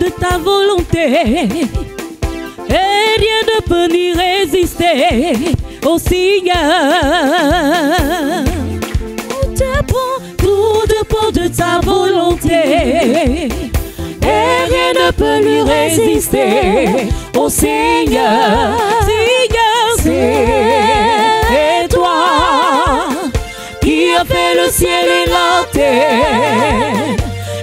De ta volonté, et rien ne peut n'y résister au Seigneur. Tout dépend de ta volonté, et rien ne peut lui résister au Seigneur. Seigneur, c'est toi qui as fait le ciel et la terre,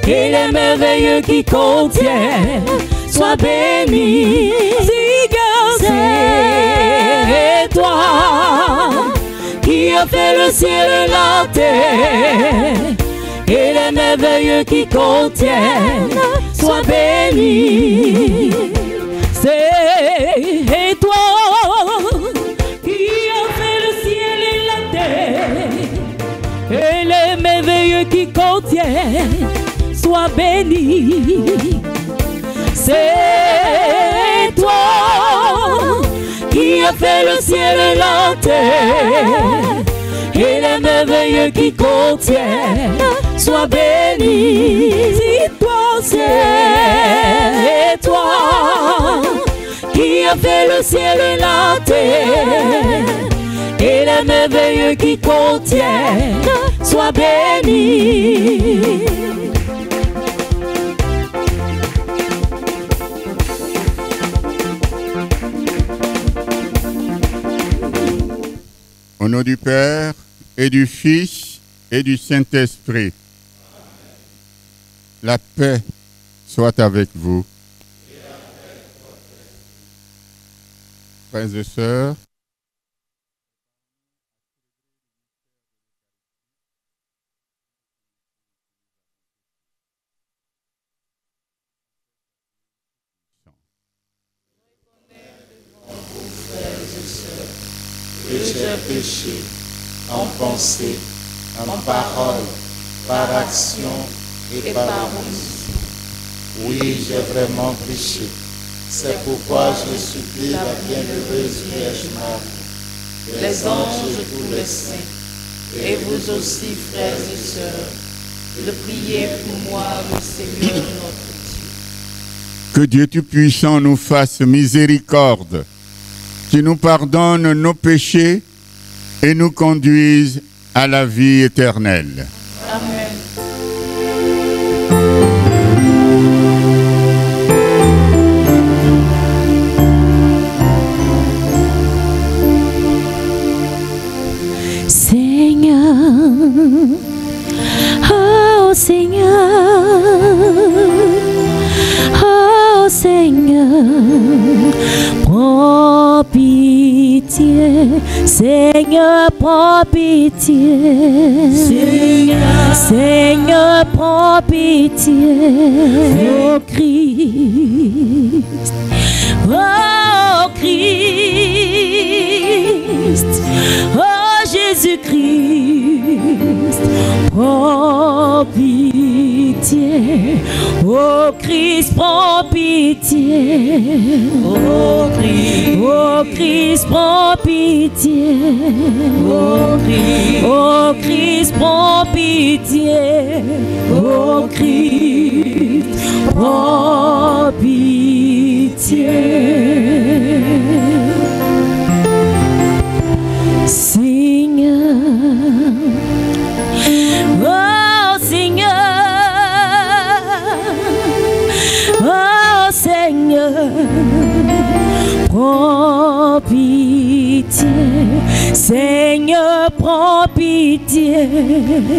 et les merveilleux qui contiennent. Sois béni, Seigneur, c'est toi qui as fait le ciel et la terre, et les merveilleux qui contiennent. Sois béni, c'est toi qui as fait le ciel et la terre, et les merveilleux qui contiennent. Sois béni, c'est toi qui as fait le ciel et la terre, et les merveilleux qui contiennent. Sois béni, c'est toi qui as fait le ciel et la terre, et les merveilleux qui contiennent. Sois béni. Au nom du Père, et du Fils, et du Saint-Esprit, la paix soit avec vous. Frères et sœurs, que j'ai péché en pensée, en parole, par action et par omission. Oui, j'ai vraiment péché. C'est pourquoi je supplie la bienheureuse Vierge Marie, les anges et tous les saints, et vous aussi, frères et sœurs, de prier pour moi, le Seigneur notre Dieu. que Dieu Tout-Puissant nous fasse miséricorde, qui nous pardonne nos péchés et nous conduise à la vie éternelle. Amen. Seigneur, oh Seigneur, oh Seigneur, prends pitié, Seigneur, prends pitié, Seigneur, Seigneur, prends pitié, oh Christ, oh Christ, oh Jésus-Christ, prends pitié, oh Christ, prends pitié, oh Christ, oh Christ, prends pitié, oh Christ, oh Christ, prends pitié, oh Christ, prends pitié. Seigneur, oh Seigneur, oh Seigneur, prends pitié, Seigneur, prends pitié,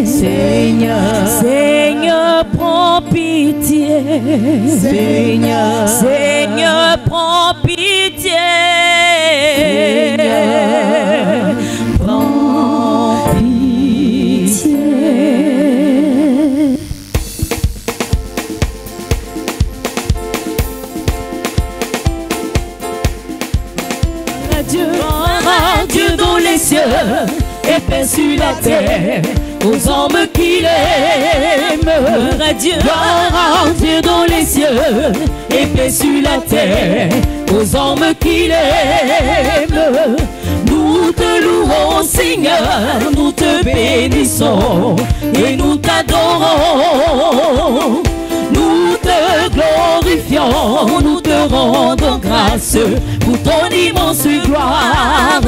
Seigneur, Seigneur, prends pitié, Seigneur, Seigneur, prends pitié, Seigneur, prends pitié. terre aux hommes qu'il aime. Gloire à Dieu, gloire à Dieu dans les cieux et paix sur la terre aux hommes qu'il aime. Nous te louons Seigneur, nous te bénissons et nous t'adorons. Nous te glorifions, nous te rendons grâce pour ton immense gloire.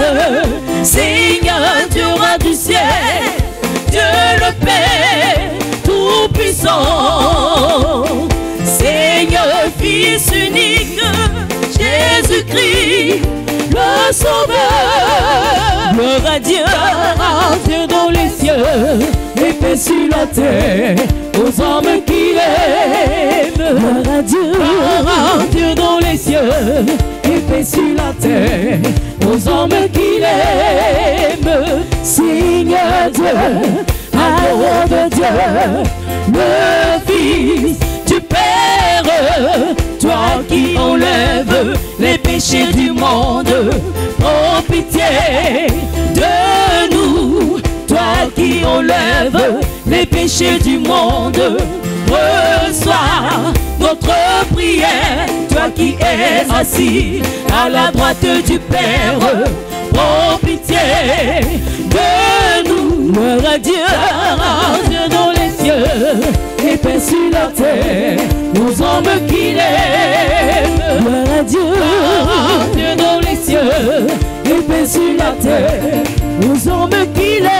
Seigneur, Dieu roi du ciel, Dieu le Père Tout-Puissant, Seigneur, Fils unique, Jésus-Christ, le Sauveur. Gloire à Dieu dans les cieux et paix sur la terre aux hommes qu'il aime. Gloire à Dieu dans les cieux et paix sur la terre aux hommes qu'il aime. Seigneur Dieu, amour de Dieu, le Fils du Père, toi qui enlèves les péchés du monde, prends pitié de nous. Toi qui enlèves les péchés du monde, reçois notre prière. Toi qui es assis à la droite du Père, prends pitié de nous. Gloire à Dieu dans les cieux et paix sur la terre aux hommes qu'il aime. Gloire à Dieu dans les cieux et paix sur la terre aux hommes qu'il aime.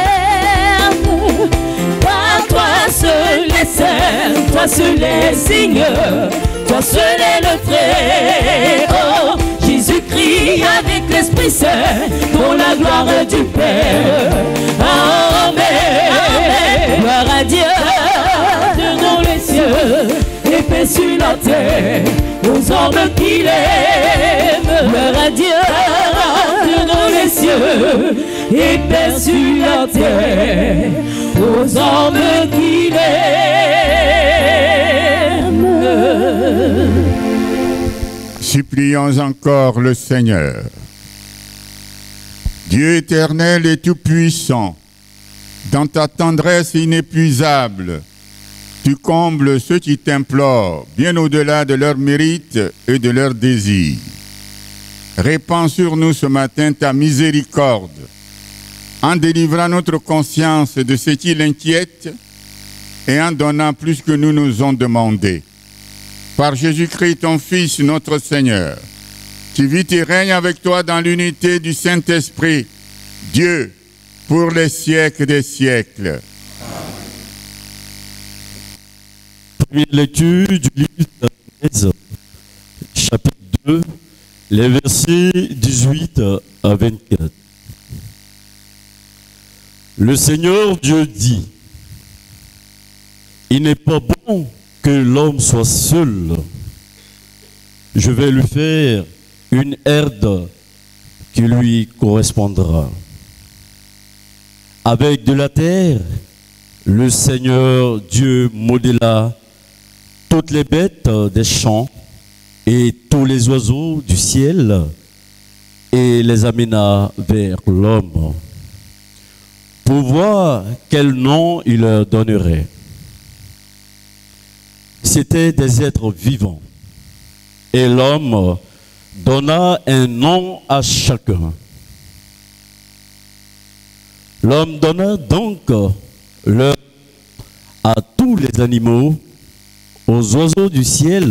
Par toi seul est Saint, toi seul est Seigneur, toi seul est le Très-Haut. Jésus-Christ avec l'Esprit Saint, pour la gloire du Père. Amen. Amen. Gloire à Dieu dans les cieux et paix sur la terre aux hommes qu'il aime. Gloire à Dieu dans les cieux et paix sur la terre aux hommes qu'il aime. Supplions encore le Seigneur. Dieu éternel et tout-puissant, dans ta tendresse inépuisable, tu combles ceux qui t'implorent, bien au-delà de leurs mérites et de leurs désirs. Répands sur nous ce matin ta miséricorde, en délivrant notre conscience de ce qui l'inquiète et en donnant plus que nous nous ont demandé. Par Jésus-Christ, ton Fils, notre Seigneur, qui vit et règne avec toi dans l'unité du Saint-Esprit, Dieu, pour les siècles des siècles. Première lecture du livre de Genèse, chapitre 2, les versets 18 à 24. Le Seigneur Dieu dit, « Il n'est pas bon que l'homme soit seul. Je vais lui faire une herde qui lui correspondra. » Avec de la terre, le Seigneur Dieu modéla toutes les bêtes des champs et tous les oiseaux du ciel et les amena vers l'homme pour voir quel nom il leur donnerait. C'étaient des êtres vivants et l'homme donna un nom à chacun. L'homme donna donc leur à tous les animaux, aux oiseaux du ciel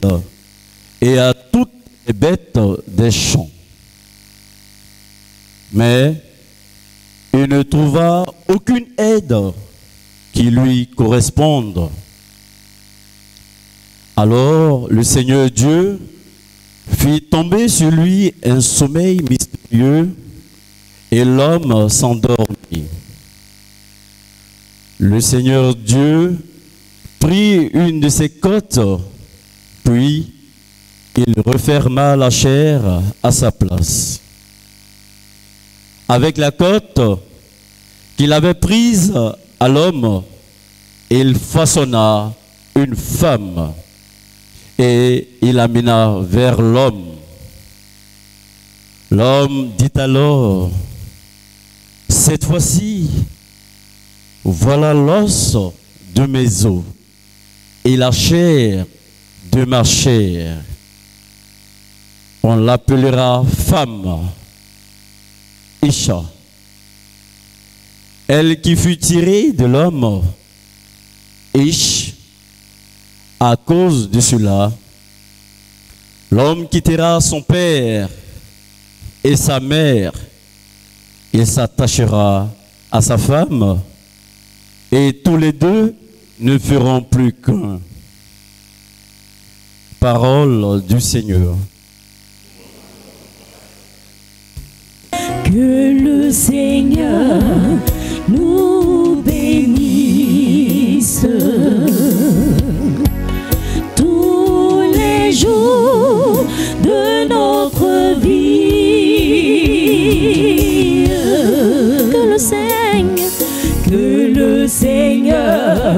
et à toutes les bêtes des champs. Mais il ne trouva aucune aide qui lui corresponde. Alors le Seigneur Dieu fit tomber sur lui un sommeil mystérieux et l'homme s'endormit. Le Seigneur Dieu prit une de ses côtes, puis il referma la chair à sa place. Avec la côte qu'il avait prise à l'homme, il façonna une femme et il l'amena vers l'homme. L'homme dit alors, « Cette fois-ci, Voilà l'os de mes os et la chair de ma chair. On l'appellera femme, Isha. Elle qui fut tirée de l'homme, Ish. À cause de cela, l'homme quittera son père et sa mère, il s'attachera à sa femme, et tous les deux ne feront plus qu'un. Parole du Seigneur. Que le Seigneur nous bénisse tous les jours de notre vie. Que le Seigneur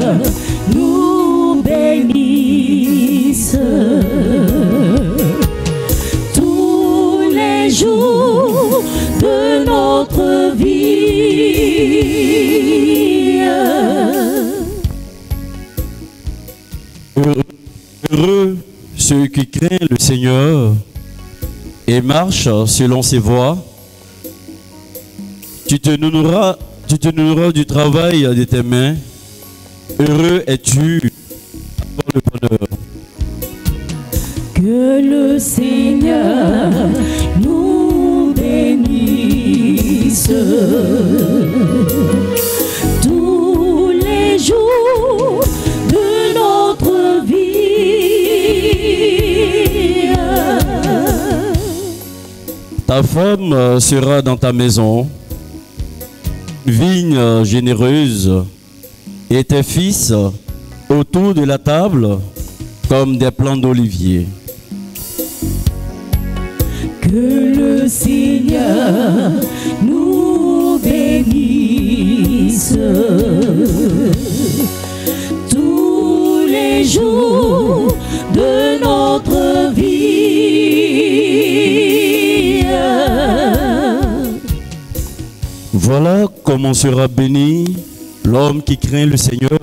nous bénisse tous les jours de notre vie. Heureux ceux qui craignent le Seigneur et marchent selon ses voies. Tu te nourriras du travail de tes mains. Heureux es-tu d'avoir le bonheur. Que le Seigneur nous bénisse tous les jours de notre vie. Ta femme sera dans ta maison, vigne généreuse, et tes fils autour de la table comme des plants d'olivier. Que le Seigneur nous bénisse tous les jours de notre vie. Voilà comment sera béni l'homme qui craint le Seigneur.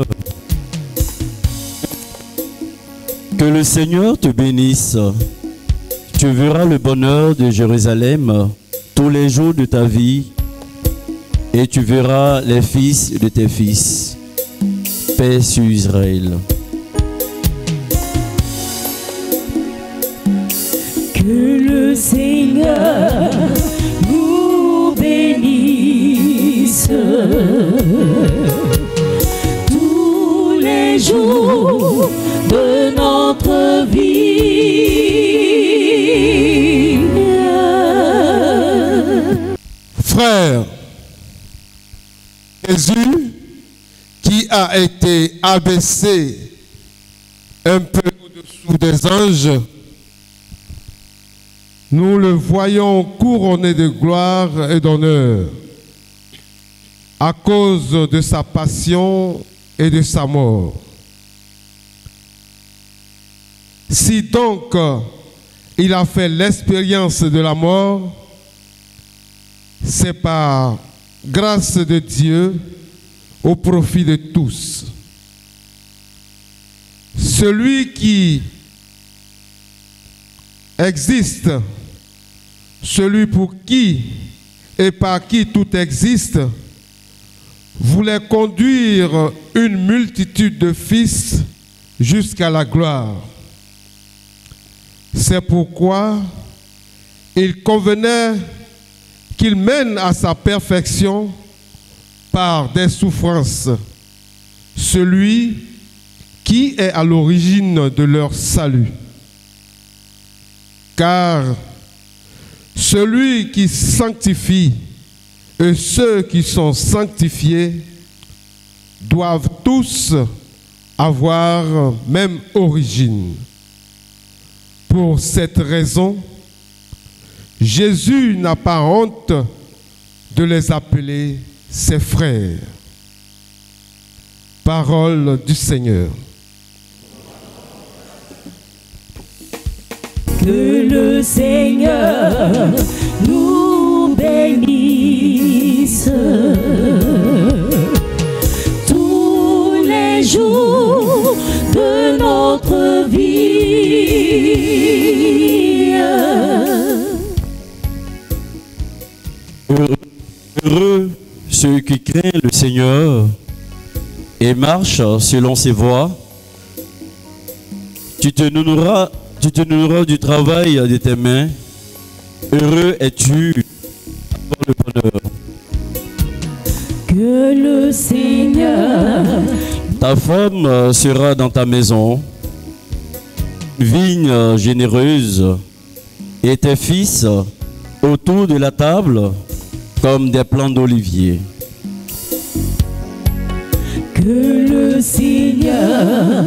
Que le Seigneur te bénisse. Tu verras le bonheur de Jérusalem tous les jours de ta vie et tu verras les fils de tes fils. Paix sur Israël. Que le Seigneur nous bénisse tous les jours de notre vie. Frère, Jésus qui a été abaissé un peu au-dessous des anges, nous le voyons couronné de gloire et d'honneur à cause de sa passion et de sa mort. Si donc il a fait l'expérience de la mort, c'est par grâce de Dieu au profit de tous. Celui qui existe, celui pour qui et par qui tout existe, voulait conduire une multitude de fils jusqu'à la gloire. C'est pourquoi il convenait qu'il mène à sa perfection par des souffrances celui qui est à l'origine de leur salut. Car celui qui sanctifie et ceux qui sont sanctifiés doivent tous avoir même origine. Pour cette raison, Jésus n'a pas honte de les appeler ses frères. Parole du Seigneur. Que le Seigneur nous bénisse jours de notre vie. Heureux ceux qui craignent le Seigneur et marchent selon ses voies. Tu te nourriras du travail de tes mains. Heureux es-tu d'avoir le bonheur. Que le Seigneur, Ta femme sera dans ta maison, une vigne généreuse, et tes fils autour de la table comme des plants d'olivier. que le Seigneur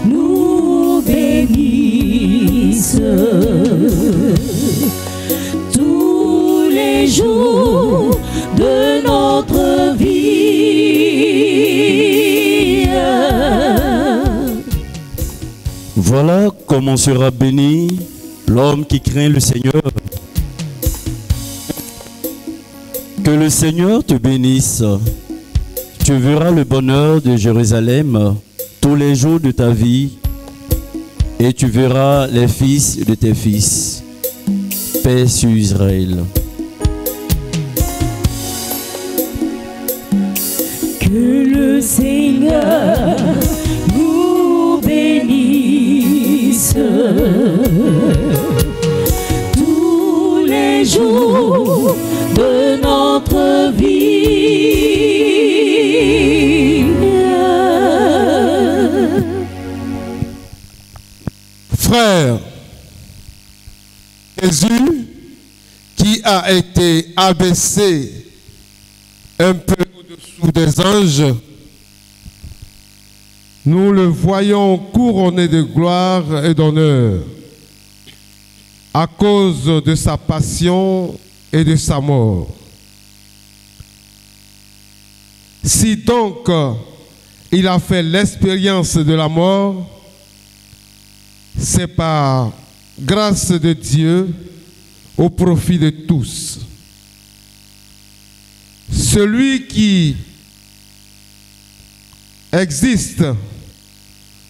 nous bénisse tous les jours de notre vie. Voilà comment sera béni l'homme qui craint le Seigneur. Que le Seigneur te bénisse. Tu verras le bonheur de Jérusalem tous les jours de ta vie et tu verras les fils de tes fils. Paix sur Israël. Que le Seigneur nous bénisse tous les jours de notre vie. Frères, Jésus qui a été abaissé un peu au-dessous des anges, nous le voyons couronné de gloire et d'honneur à cause de sa passion et de sa mort. Si donc il a fait l'expérience de la mort, c'est par grâce de Dieu au profit de tous. Celui qui existe,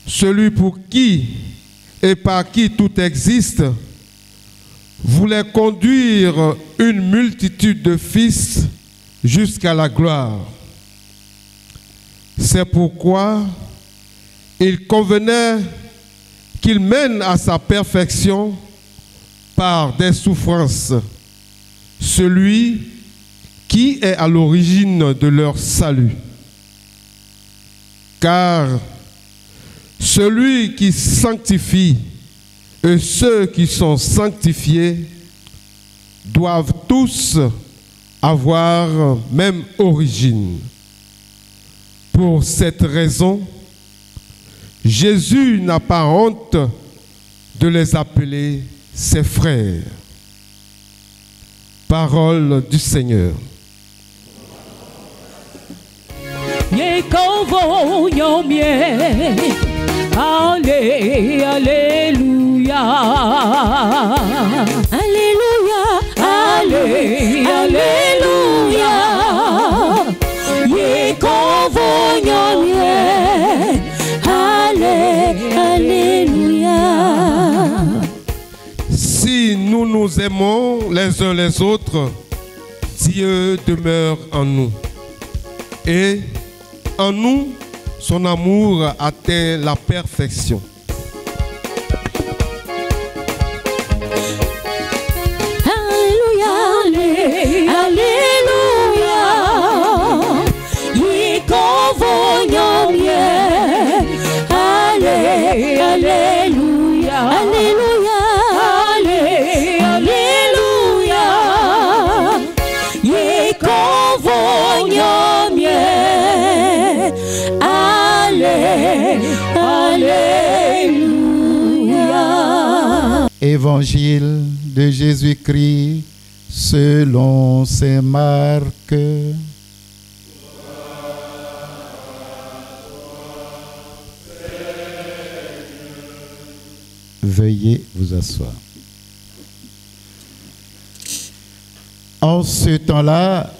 celui pour qui et par qui tout existe, voulait conduire une multitude de fils jusqu'à la gloire. C'est pourquoi il convenait qu'il mène à sa perfection par des souffrances celui qui est à l'origine de leur salut. Car celui qui sanctifie et ceux qui sont sanctifiés doivent tous avoir même origine. Pour cette raison, Jésus n'a pas honte de les appeler ses frères. Parole du Seigneur. Allez, alléluia. Alléluia. Allez, alléluia. Alléluia. Si nous nous aimons les uns les autres, Dieu demeure en nous. Et en nous, son amour atteint la perfection. Alléluia, alléluia. Y convoyons bien. Allez, alléluia, alléluia, alléluia. Y convoyons bien. Alléluia. Évangile de Jésus-Christ selon saint Marc. Veuillez vous asseoir. En ce temps-là,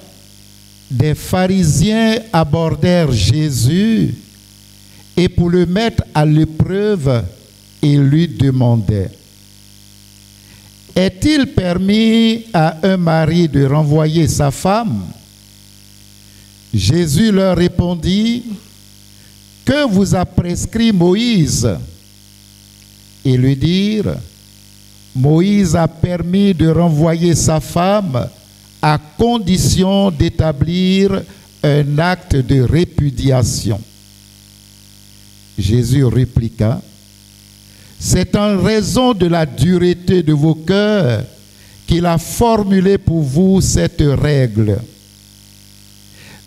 des pharisiens abordèrent Jésus et pour le mettre à l'épreuve, il lui demandait: est-il permis à un mari de renvoyer sa femme? Jésus leur répondit: que vous a prescrit Moïse? Ils lui dirent: Moïse a permis de renvoyer sa femme à condition d'établir un acte de répudiation. Jésus répliqua: c'est en raison de la dureté de vos cœurs qu'il a formulé pour vous cette règle.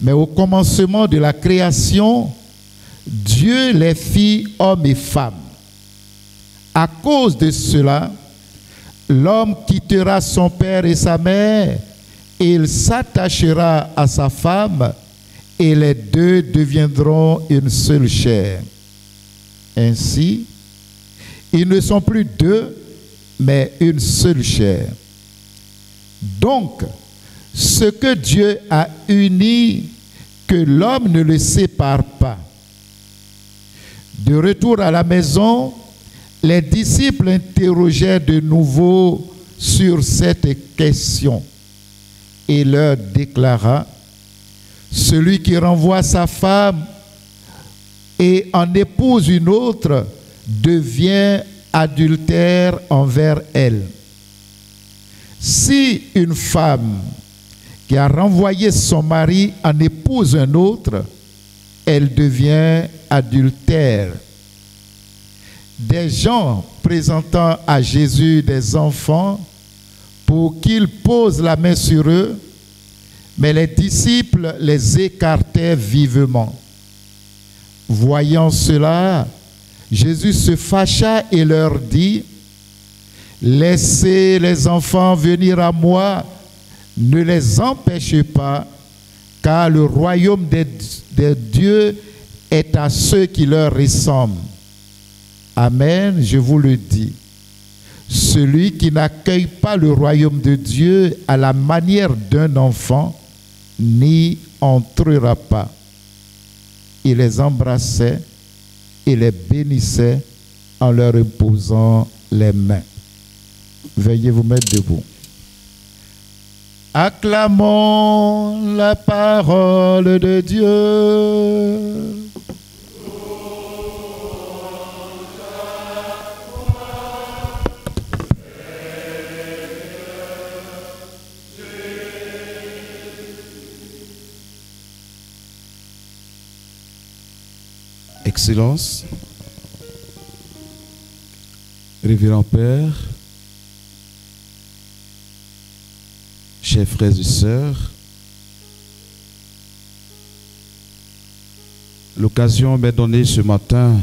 Mais au commencement de la création, Dieu les fit hommes et femmes. À cause de cela, l'homme quittera son père et sa mère, et il s'attachera à sa femme, et les deux deviendront une seule chair. Ainsi, ils ne sont plus deux, mais une seule chair. Donc, ce que Dieu a uni, que l'homme ne le sépare pas. De retour à la maison, les disciples interrogèrent de nouveau sur cette question et leur déclara: celui qui renvoie sa femme et en épouse une autre devient adultère envers elle. Si une femme qui a renvoyé son mari en épouse un autre, elle devient adultère. Des gens présentant à Jésus des enfants pour qu'il pose la main sur eux, mais les disciples les écartaient vivement. Voyant cela, Jésus se fâcha et leur dit: laissez les enfants venir à moi, ne les empêchez pas, car le royaume des dieux est à ceux qui leur ressemblent. Amen, je vous le dis. Celui qui n'accueille pas le royaume de Dieu à la manière d'un enfant n'y entrera pas. Il les embrassait et les bénissait en leur imposant les mains. Veuillez vous mettre debout. Acclamons la parole de Dieu. Excellence, Révérend Père, chers frères et sœurs, l'occasion m'est donnée ce matin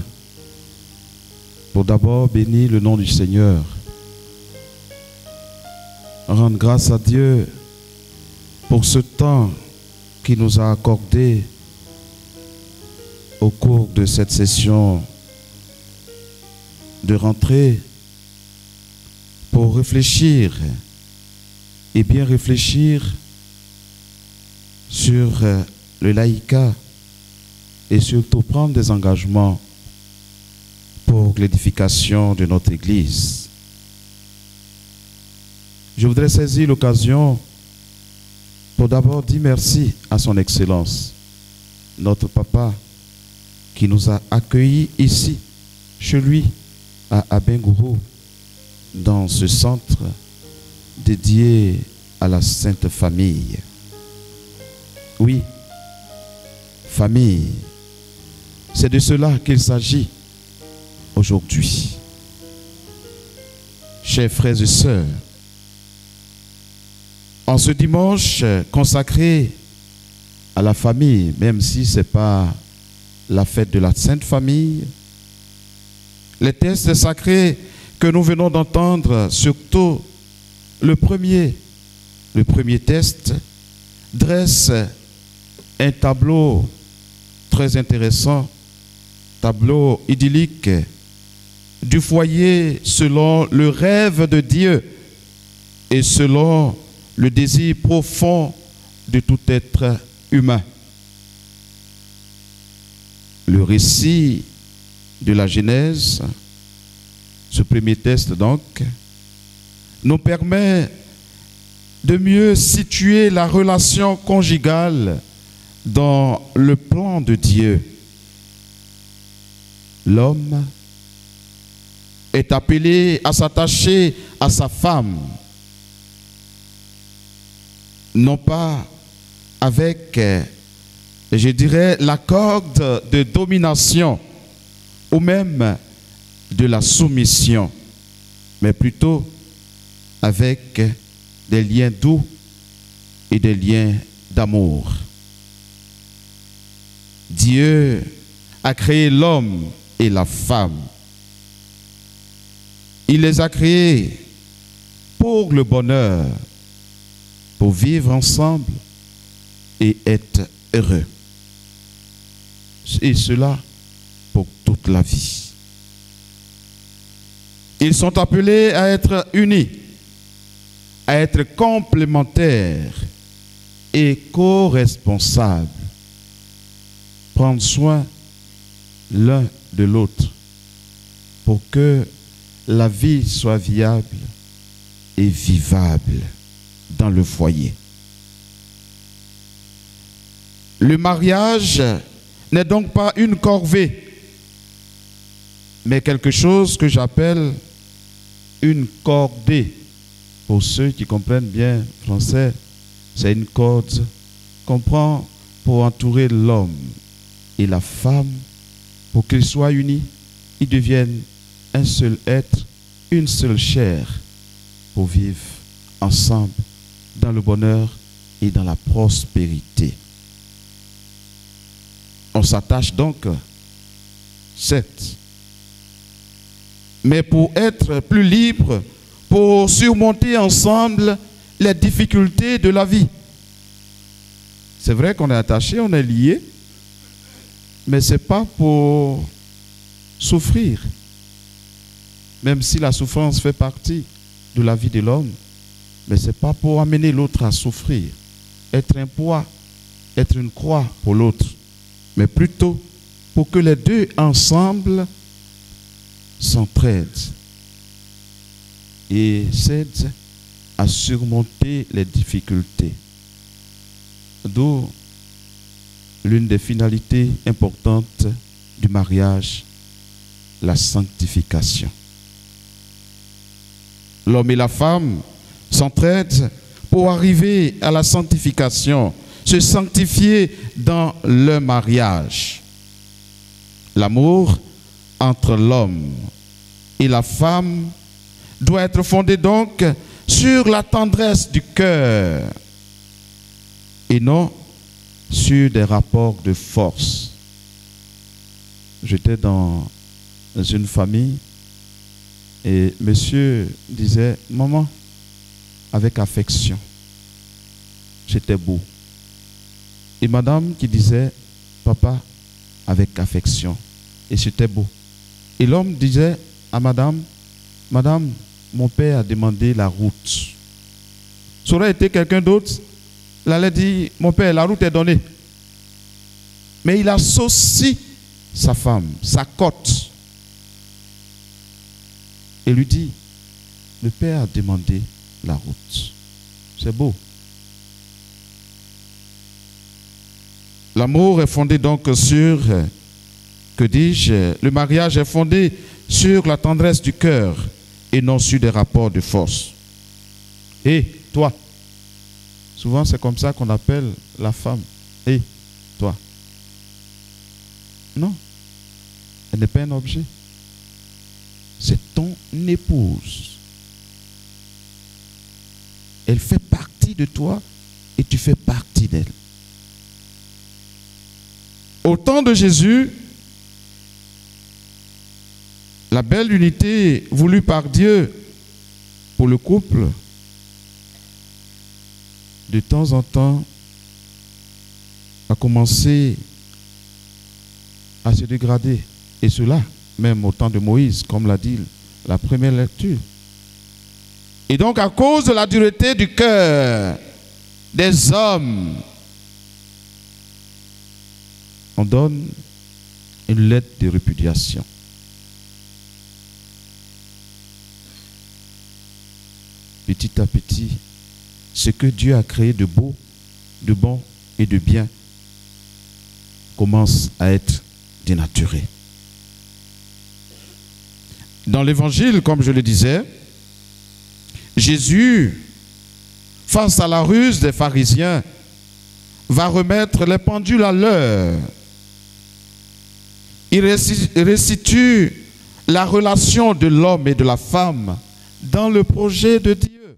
pour d'abord bénir le nom du Seigneur, rendre grâce à Dieu pour ce temps qu'il nous a accordé au cours de cette session de rentrée pour réfléchir et bien réfléchir sur le laïcat et surtout prendre des engagements pour l'édification de notre Église. Je voudrais saisir l'occasion pour d'abord dire merci à son Excellence, notre Papa, qui nous a accueillis ici, chez lui, à Abengourou, dans ce centre dédié à la Sainte Famille. Oui, famille, c'est de cela qu'il s'agit aujourd'hui. Chers frères et sœurs, en ce dimanche consacré à la famille, même si ce n'est pas la fête de la Sainte Famille, les textes sacrés que nous venons d'entendre, surtout le premier texte, dresse un tableau très intéressant, tableau idyllique du foyer selon le rêve de Dieu et selon le désir profond de tout être humain. Le récit de la Genèse, ce premier texte donc, nous permet de mieux situer la relation conjugale dans le plan de Dieu. L'homme est appelé à s'attacher à sa femme, non pas avec, je dirais, la corde de domination ou même de la soumission, mais plutôt avec des liens doux et des liens d'amour. Dieu a créé l'homme et la femme. Il les a créés pour le bonheur, pour vivre ensemble et être heureux. Et cela pour toute la vie. Ils sont appelés à être unis, à être complémentaires et co-responsables. Prendre soin l'un de l'autre pour que la vie soit viable et vivable dans le foyer. Le mariage n'est donc pas une corvée, mais quelque chose que j'appelle une cordée. Pour ceux qui comprennent bien français, c'est une corde qu'on prend pour entourer l'homme et la femme, pour qu'ils soient unis, ils deviennent un seul être, une seule chair, pour vivre ensemble dans le bonheur et dans la prospérité. On s'attache donc, certes, mais pour être plus libre, pour surmonter ensemble les difficultés de la vie. C'est vrai qu'on est attaché, on est lié, mais ce n'est pas pour souffrir. Même si la souffrance fait partie de la vie de l'homme, mais ce n'est pas pour amener l'autre à souffrir, être un poids, être une croix pour l'autre, mais plutôt pour que les deux ensemble s'entraident et s'aident à surmonter les difficultés. D'où l'une des finalités importantes du mariage, la sanctification. L'homme et la femme s'entraident pour arriver à la sanctification, se sanctifier dans le mariage. L'amour entre l'homme et la femme doit être fondé donc sur la tendresse du cœur et non sur des rapports de force. J'étais dans une famille et monsieur disait « Maman » avec affection. J'étais beau. Et madame qui disait « Papa » avec affection. Et c'était beau. Et l'homme disait à madame « Madame, mon père a demandé la route. » Ça aurait été quelqu'un d'autre, il allait dire « Mon père, la route est donnée. » Mais il associe sa femme, sa cote. Et lui dit « Le père a demandé la route. » C'est beau. L'amour est fondé donc sur, que dis-je, le mariage est fondé sur la tendresse du cœur et non sur des rapports de force. Et toi, souvent c'est comme ça qu'on appelle la femme. Et toi. Non, elle n'est pas un objet. C'est ton épouse. Elle fait partie de toi et tu fais partie d'elle. Au temps de Jésus, la belle unité voulue par Dieu pour le couple, de temps en temps, a commencé à se dégrader. Et cela, même au temps de Moïse, comme l'a dit la première lecture. Et donc, à cause de la dureté du cœur des hommes, on donne une lettre de répudiation. petit à petit, ce que Dieu a créé de beau, de bon et de bien commence à être dénaturé. Dans l'évangile, comme je le disais, Jésus, face à la ruse des pharisiens, va remettre les pendules à l'heure. Il restitue la relation de l'homme et de la femme dans le projet de Dieu.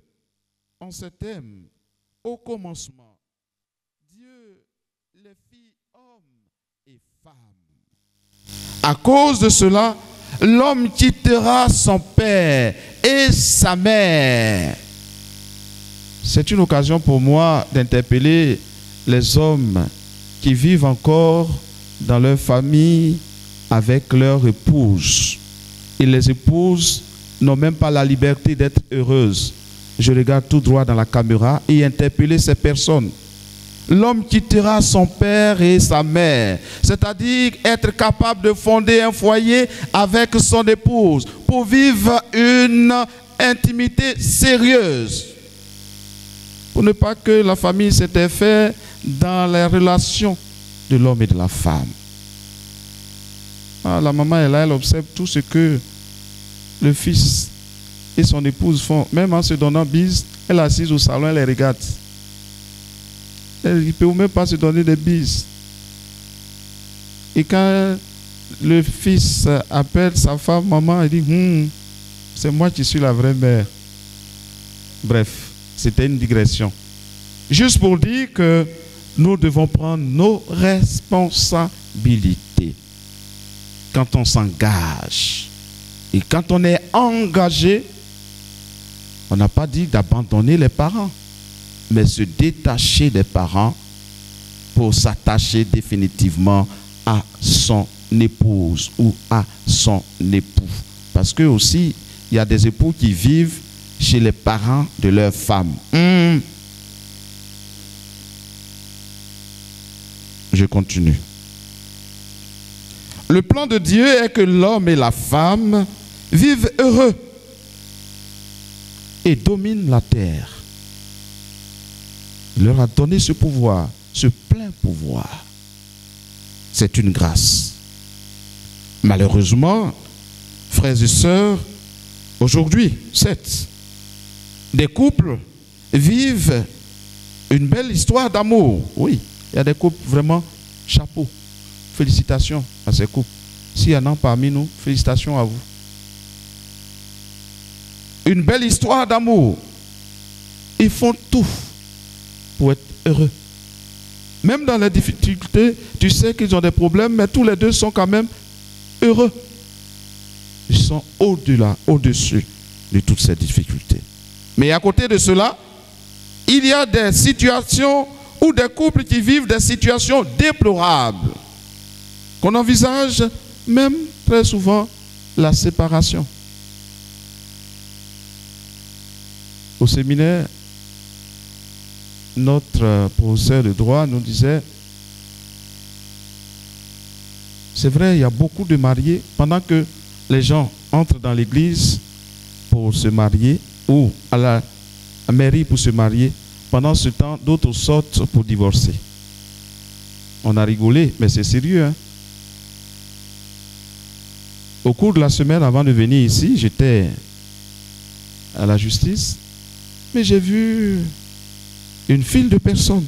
En ces thèmes, au commencement, Dieu les fit hommes et femmes. À cause de cela, l'homme quittera son père et sa mère. C'est une occasion pour moi d'interpeller les hommes qui vivent encore dans leur famille avec leur épouse. Et les épouses n'ont même pas la liberté d'être heureuses. Je regarde tout droit dans la caméra et interpeller ces personnes. L'homme quittera son père et sa mère, c'est-à-dire être capable de fonder un foyer avec son épouse pour vivre une intimité sérieuse. Pour ne pas que la famille s'interfère dans les relations de l'homme et de la femme. Ah, la maman est là, elle observe tout ce que le fils et son épouse font. Même en se donnant bise, elle est assise au salon, elle les regarde. Il ne peut même pas se donner des bises. Et quand le fils appelle sa femme, maman, il dit, c'est moi qui suis la vraie mère. Bref, c'était une digression. Juste pour dire que nous devons prendre nos responsabilités quand on s'engage. Et quand on est engagé, on n'a pas dit d'abandonner les parents, mais se détacher des parents pour s'attacher définitivement à son épouse ou à son époux. Parce que aussi, il y a des époux qui vivent chez les parents de leur femme. Je continue. Le plan de Dieu est que l'homme et la femme vivent heureux et dominent la terre. Il leur a donné ce pouvoir, ce plein pouvoir. C'est une grâce. Malheureusement, frères et sœurs, aujourd'hui, des couples vivent une belle histoire d'amour. Oui, il y a des couples vraiment chapeau. Félicitations à ces couples. S'il y en a parmi nous, félicitations à vous. Une belle histoire d'amour. Ils font tout pour être heureux. Même dans les difficultés, tu sais qu'ils ont des problèmes, mais tous les deux sont quand même heureux. Ils sont au-delà, au-dessus de toutes ces difficultés. Mais à côté de cela, il y a des situations ou des couples qui vivent des situations déplorables, qu'on envisage même très souvent la séparation. Au séminaire, notre professeur de droit nous disait, c'est vrai, il y a beaucoup de mariés, pendant que les gens entrent dans l'église pour se marier ou à la mairie pour se marier, pendant ce temps, d'autres sortent pour divorcer. On a rigolé, mais c'est sérieux, hein? Au cours de la semaine avant de venir ici, j'étais à la justice, mais j'ai vu une file de personnes.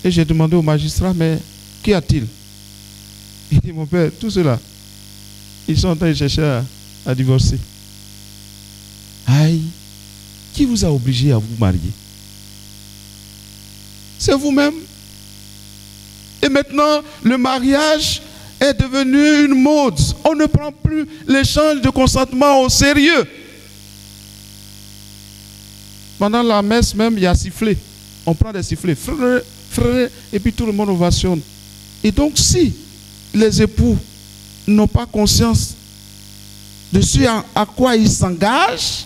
Et j'ai demandé au magistrat, mais qu'y a-t-il? Il dit, mon père, tout cela, ils sont en train de chercher à divorcer. Aïe, qui vous a obligé à vous marier? C'est vous-même. Et maintenant, le mariage est devenu une mode. On ne prend plus l'échange de consentement au sérieux. Pendant la messe même, il y a sifflet. On prend des sifflets. Frère, frère, et puis tout le monde ovationne. Et donc, si les époux n'ont pas conscience de ce à quoi ils s'engagent,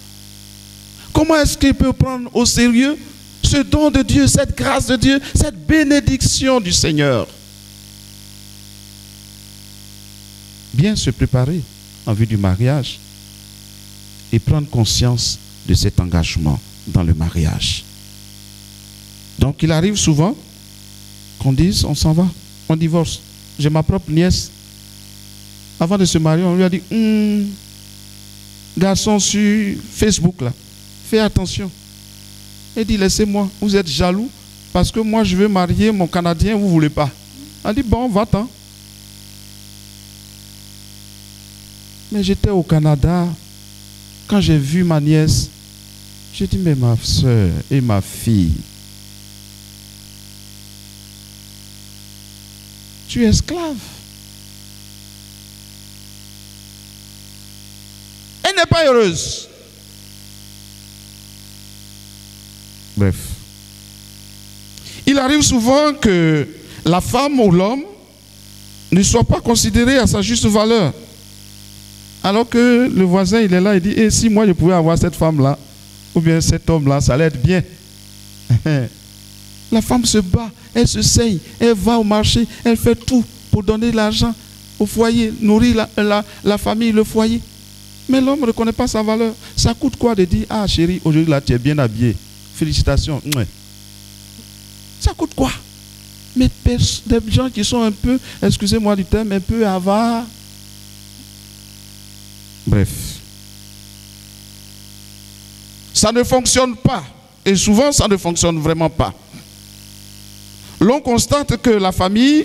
comment est-ce qu'ils peuvent prendre au sérieux ce don de Dieu, cette grâce de Dieu, cette bénédiction du Seigneur? Bien se préparer en vue du mariage et prendre conscience de cet engagement dans le mariage. Donc il arrive souvent qu'on dise, on s'en va, on divorce. J'ai ma propre nièce. Avant de se marier, on lui a dit, garçon sur Facebook là, fais attention. Elle dit, laissez-moi, vous êtes jaloux parce que moi je veux marier mon Canadien, vous ne voulez pas. Elle dit, bon, va-t'en. Mais j'étais au Canada, quand j'ai vu ma nièce, j'ai dit, mais ma soeur et ma fille, tu es esclave. Elle n'est pas heureuse. Bref. Il arrive souvent que la femme ou l'homme ne soit pas considéré à sa juste valeur. Alors que le voisin, il est là, il dit, si moi je pouvais avoir cette femme-là, ou bien cet homme-là, ça allait être bien. La femme se bat, elle se saigne, elle va au marché, elle fait tout pour donner de l'argent au foyer, nourrir la famille, le foyer. Mais l'homme ne reconnaît pas sa valeur. Ça coûte quoi de dire, ah chérie, aujourd'hui là tu es bien habillée, félicitations. Ça coûte quoi? Mais des gens qui sont un peu, excusez-moi du terme, un peu avares. Bref. Ça ne fonctionne pas. Et souvent, ça ne fonctionne vraiment pas. L'on constate que la famille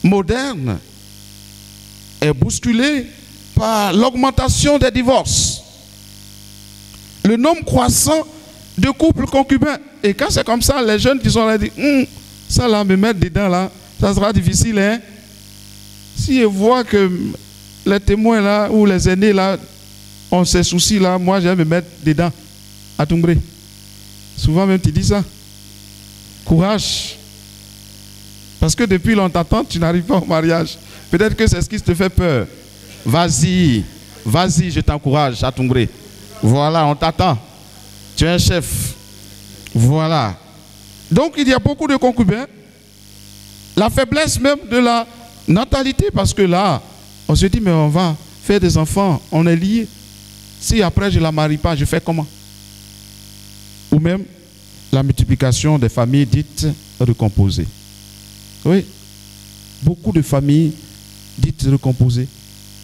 moderne est bousculée par l'augmentation des divorces. Le nombre croissant de couples concubins. Et quand c'est comme ça, les jeunes qui sont là disent, ça là, me mettre dedans là, ça sera difficile, hein. Si ils voient que les témoins là, ou les aînés là, ont ces soucis là, moi je vais me mettre dedans, à Toumbré. Souvent même tu dis ça. Courage. Parce que depuis longtemps, tu n'arrives pas au mariage. Peut-être que c'est ce qui te fait peur. Vas-y, vas-y, je t'encourage à Toumbré. Voilà, on t'attend. Tu es un chef. Voilà. Donc il y a beaucoup de concubins. La faiblesse même de la natalité, parce que là, on se dit, mais on va faire des enfants, on est liés. Si après je ne la marie pas, je fais comment? Ou même la multiplication des familles dites recomposées. Oui, beaucoup de familles dites recomposées.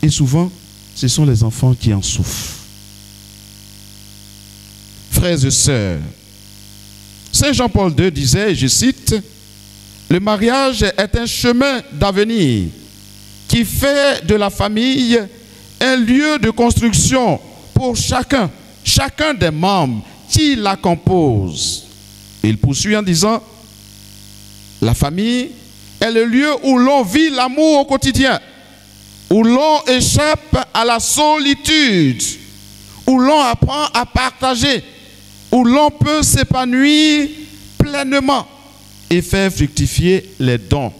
Et souvent, ce sont les enfants qui en souffrent. Frères et sœurs, Saint Jean-Paul II disait, je cite, « Le mariage est un chemin d'avenir qui fait de la famille un lieu de construction pour chacun des membres qui la composent. » Il poursuit en disant, « La famille est le lieu où l'on vit l'amour au quotidien, où l'on échappe à la solitude, où l'on apprend à partager, où l'on peut s'épanouir pleinement et faire fructifier les dons. »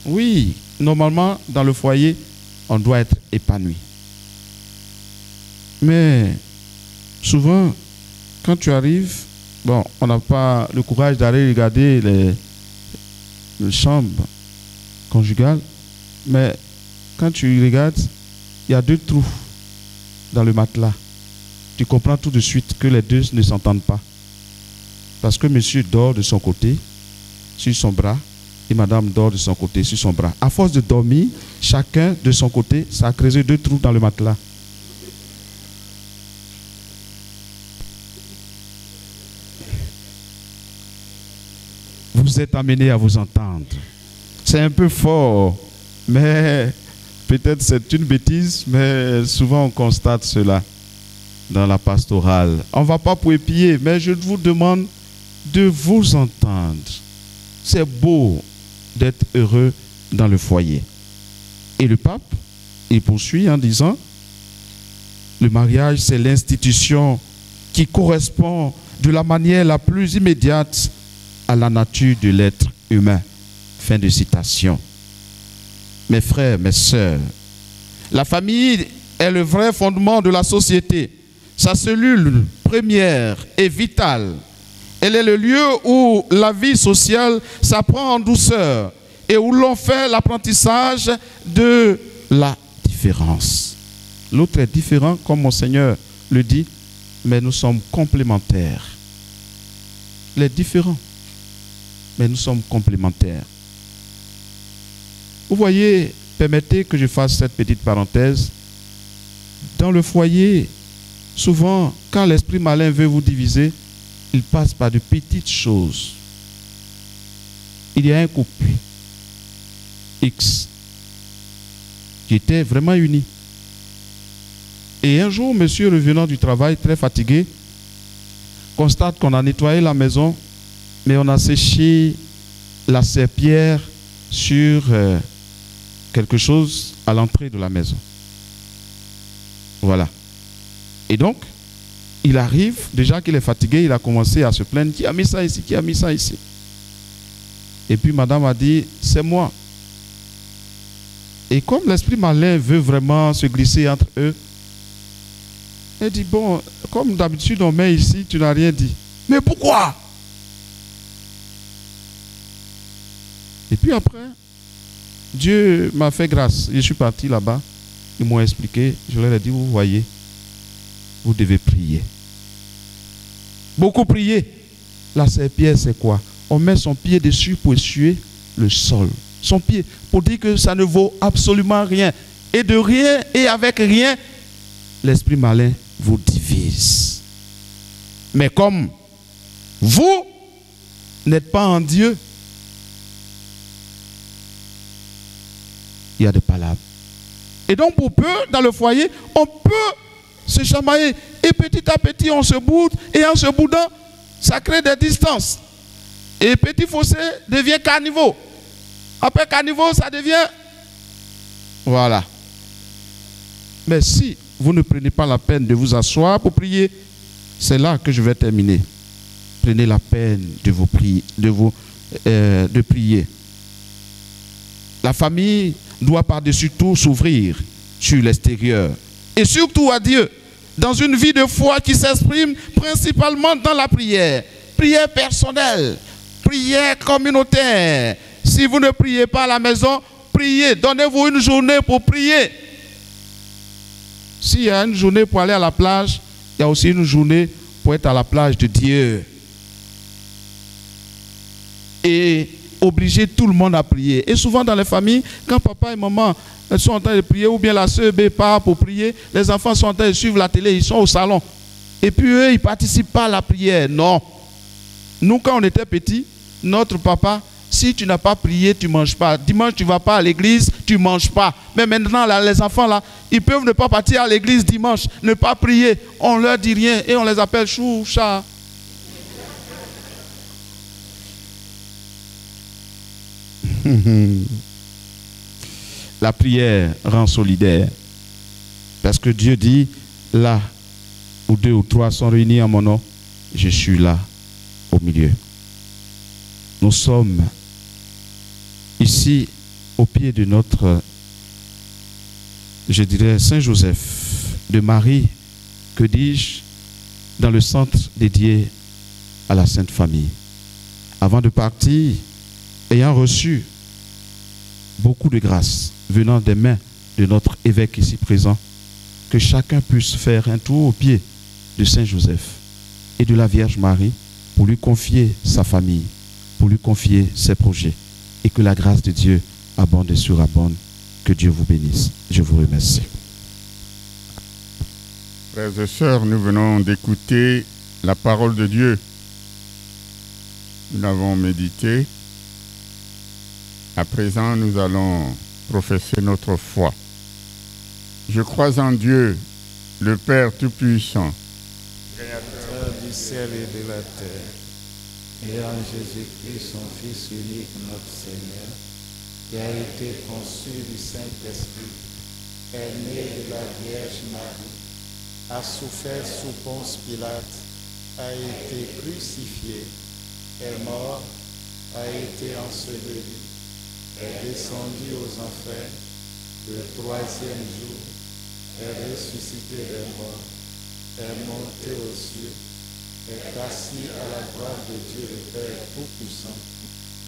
Oui, normalement, dans le foyer, on doit être épanoui. Mais souvent, quand tu arrives, bon, on n'a pas le courage d'aller regarder les chambres conjugales, mais quand tu regardes, il y a 2 trous dans le matelas. Tu comprends tout de suite que les deux ne s'entendent pas. Parce que monsieur dort de son côté, sur son bras, et madame dort de son côté, sur son bras. À force de dormir, chacun de son côté, ça a creusé 2 trous dans le matelas. Vous êtes amenés à vous entendre. C'est un peu fort, mais peut-être c'est une bêtise, mais souvent on constate cela dans la pastorale. On ne va pas pour épier, mais je vous demande de vous entendre. C'est beau d'être heureux dans le foyer. Et le pape, il poursuit en disant, le mariage, c'est l'institution qui correspond de la manière la plus immédiate à la nature de l'être humain. Fin de citation. Mes frères, mes sœurs, la famille est le vrai fondement de la société. Sa cellule première et vitale. Elle est le lieu où la vie sociale s'apprend en douceur et où l'on fait l'apprentissage de la différence. L'autre est différent, comme Monseigneur le dit, mais nous sommes complémentaires. Il est différent, mais nous sommes complémentaires. Vous voyez, permettez que je fasse cette petite parenthèse. Dans le foyer, souvent, quand l'esprit malin veut vous diviser, il passe par de petites choses. Il y a un couple X qui était vraiment uni. Et un jour, monsieur revenant du travail, très fatigué, constate qu'on a nettoyé la maison, mais on a séché la serpillière sur quelque chose à l'entrée de la maison. Voilà. Et donc, il arrive, déjà qu'il est fatigué, il a commencé à se plaindre. Qui a mis ça ici? Qui a mis ça ici? Et puis madame a dit, c'est moi. Et comme l'esprit malin veut vraiment se glisser entre eux, elle dit, bon, comme d'habitude on met ici, tu n'as rien dit. Mais pourquoi? Et puis après, Dieu m'a fait grâce. Je suis parti là-bas, ils m'ont expliqué, je leur ai dit, vous voyez, vous devez prier. Beaucoup prier. La serpillière, c'est quoi? On met son pied dessus pour essuyer le sol. Son pied, pour dire que ça ne vaut absolument rien. Et de rien et avec rien, l'esprit malin vous divise. Mais comme vous n'êtes pas en Dieu, il y a des palabres. Et donc pour peu, dans le foyer, on peut se chamailler. Et petit à petit, on se boude. Et en se boudant, ça crée des distances. Et petit fossé devient caniveau. Après caniveau, ça devient... Voilà. Mais si vous ne prenez pas la peine de vous asseoir pour prier, c'est là que je vais terminer. Prenez la peine de prier. La famille doit par-dessus tout s'ouvrir sur l'extérieur. Et surtout à Dieu. Dans une vie de foi qui s'exprime principalement dans la prière. Prière personnelle. Prière communautaire. Si vous ne priez pas à la maison, priez. Donnez-vous une journée pour prier. S'il y a une journée pour aller à la plage, il y a aussi une journée pour être à la plage de Dieu. Et obliger tout le monde à prier. Et souvent dans les familles, quand papa et maman sont en train de prier, ou bien la sœur B part pour prier, les enfants sont en train de suivre la télé, ils sont au salon. Et puis eux, ils ne participent pas à la prière. Non. Nous, quand on était petits, notre papa, si tu n'as pas prié, tu ne manges pas. Dimanche, tu ne vas pas à l'église, tu ne manges pas. Mais maintenant, là, les enfants, là, ils peuvent ne pas partir à l'église dimanche, ne pas prier. On ne leur dit rien et on les appelle chou, chat. La prière rend solidaire. Parce que Dieu dit, là où 2 ou 3 sont réunis en mon nom, je suis là au milieu. Nous sommes ici au pied de notre, je dirais, Saint Joseph, de Marie, que dis-je, dans le centre dédié à la Sainte Famille. Avant de partir, ayant reçu beaucoup de grâce venant des mains de notre évêque ici présent, que chacun puisse faire un tour au pied de Saint Joseph et de la Vierge Marie pour lui confier sa famille, pour lui confier ses projets, et que la grâce de Dieu abonde et surabonde. Que Dieu vous bénisse. Je vous remercie. Frères et sœurs, nous venons d'écouter la parole de Dieu. Nous l'avons médité. À présent, nous allons professer notre foi. Je crois en Dieu, le Père Tout-Puissant, Créateur du ciel et de la terre, et en Jésus-Christ, son Fils unique, notre Seigneur, qui a été conçu du Saint-Esprit, est né de la Vierge Marie, a souffert sous Ponce Pilate, a été crucifié, est mort, a été enseveli, est descendu aux enfers, le 3e jour, est ressuscité des morts, est monté aux cieux, est assis à la droite de Dieu le Père Tout-Puissant,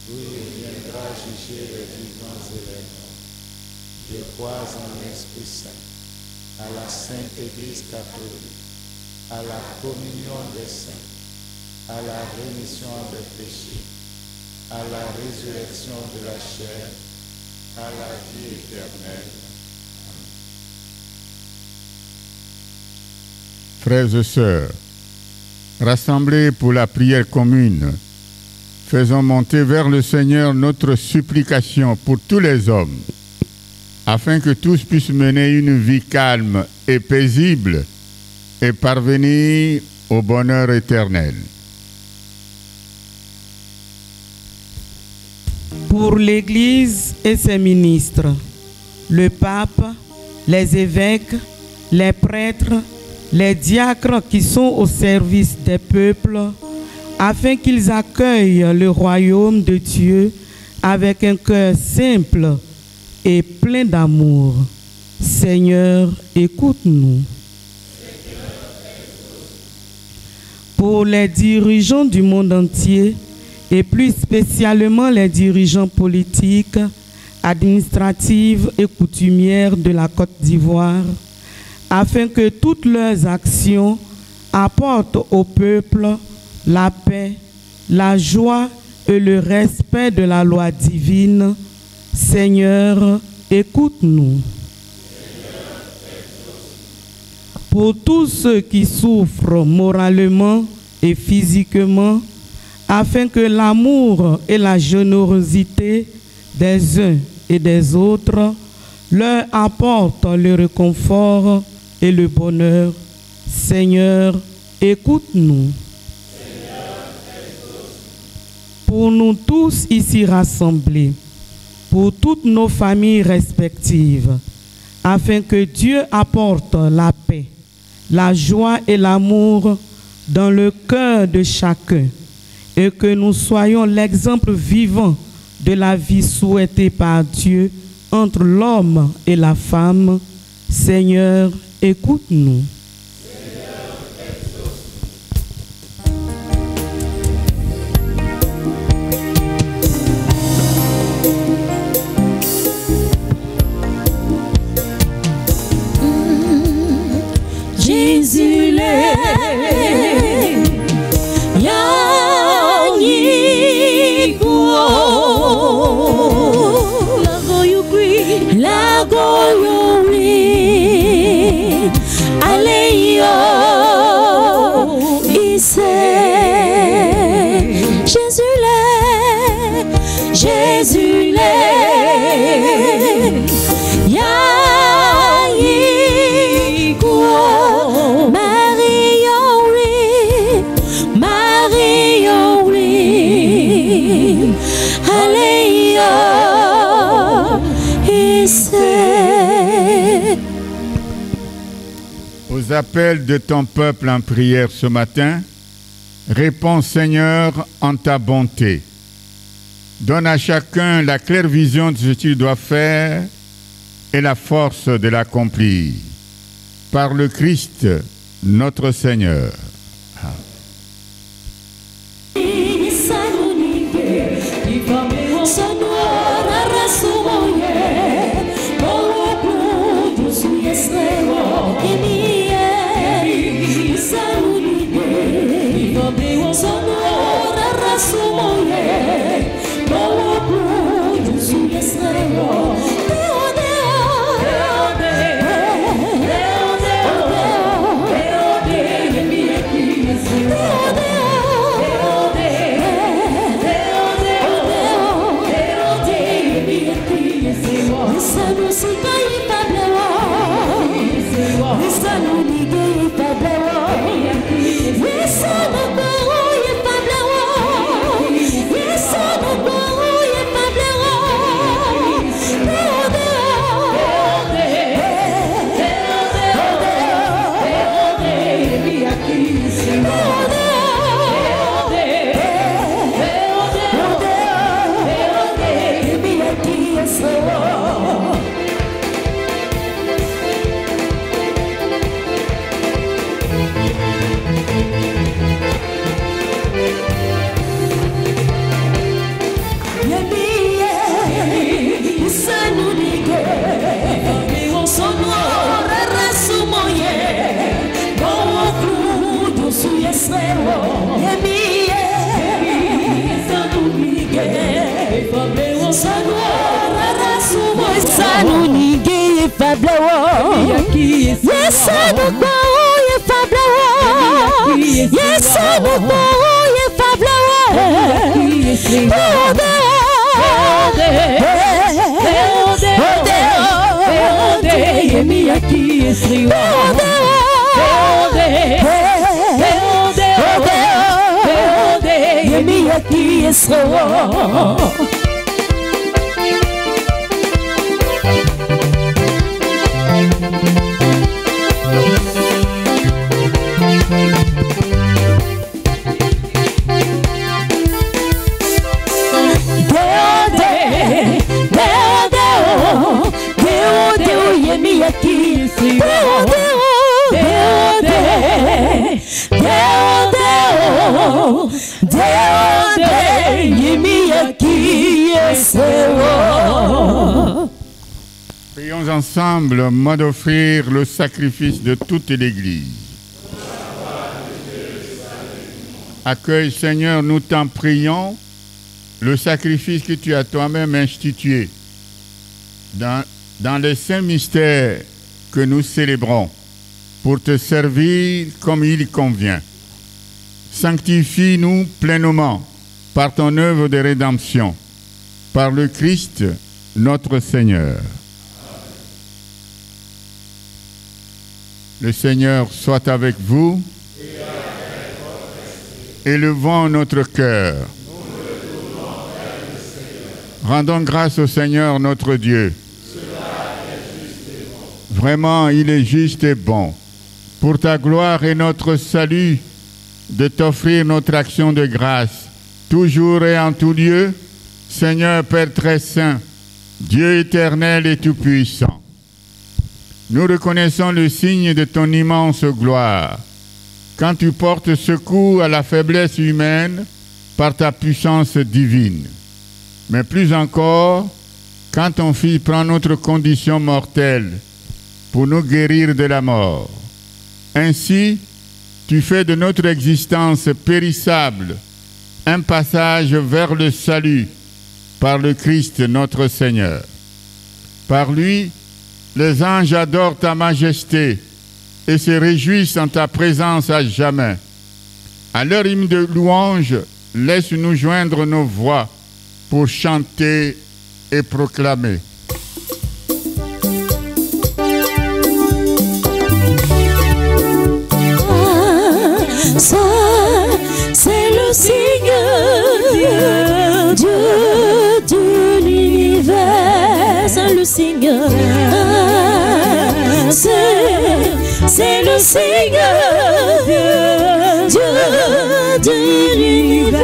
d'où il viendra juger les vivants et les morts. Je crois en l'Esprit Saint, à la Sainte Église catholique, à la communion des saints, à la rémission des péchés, à la résurrection de la chair, à la vie éternelle. Frères et sœurs, rassemblés pour la prière commune, faisons monter vers le Seigneur notre supplication pour tous les hommes, afin que tous puissent mener une vie calme et paisible et parvenir au bonheur éternel. Pour l'Église et ses ministres, le pape, les évêques, les prêtres, les diacres qui sont au service des peuples, afin qu'ils accueillent le royaume de Dieu avec un cœur simple et plein d'amour. Seigneur, écoute-nous. Pour les dirigeants du monde entier, et plus spécialement les dirigeants politiques, administratifs et coutumières de la Côte d'Ivoire, afin que toutes leurs actions apportent au peuple la paix, la joie et le respect de la loi divine. Seigneur, écoute-nous. Pour tous ceux qui souffrent moralement et physiquement, afin que l'amour et la générosité des uns et des autres leur apportent le réconfort et le bonheur. Seigneur, écoute-nous. Pour nous tous ici rassemblés, pour toutes nos familles respectives, afin que Dieu apporte la paix, la joie et l'amour dans le cœur de chacun, et que nous soyons l'exemple vivant de la vie souhaitée par Dieu entre l'homme et la femme. Seigneur, écoute-nous. Jésus l'est. Jésus l'est, Yaïko, Marie oui, Alléluia, Aux appels de ton peuple en prière ce matin, réponds Seigneur en ta bonté. Donne à chacun la claire vision de ce qu'il doit faire et la force de l'accomplir. Par le Christ, notre Seigneur. Yes, faible. Yes, nous croyons faible. Yes, nous croyons faible. Prions ensemble, mode d'offrir le sacrifice de toute l'Église. Accueille, Seigneur, nous t'en prions, le sacrifice que tu as toi-même institué dans les saints mystères que nous célébrons pour te servir comme il convient. Sanctifie-nous pleinement par ton œuvre de rédemption, par le Christ, notre Seigneur. Le Seigneur soit avec vous. Élevons notre cœur. Rendons grâce au Seigneur notre Dieu. Vraiment, il est juste et bon, pour ta gloire et notre salut, de t'offrir notre action de grâce, toujours et en tout lieu, Seigneur Père très saint, Dieu éternel et tout-puissant. Nous reconnaissons le signe de ton immense gloire, quand tu portes secours à la faiblesse humaine par ta puissance divine. Mais plus encore, quand ton Fils prend notre condition mortelle pour nous guérir de la mort. Ainsi, tu fais de notre existence périssable un passage vers le salut par le Christ notre Seigneur. Par lui, les anges adorent ta majesté et se réjouissent en ta présence à jamais. À leur hymne de louange, laisse-nous joindre nos voix pour chanter et proclamer. Ça, c'est le signe, Dieu de l'univers, c'est le signe. C'est le signe, Dieu de l'univers.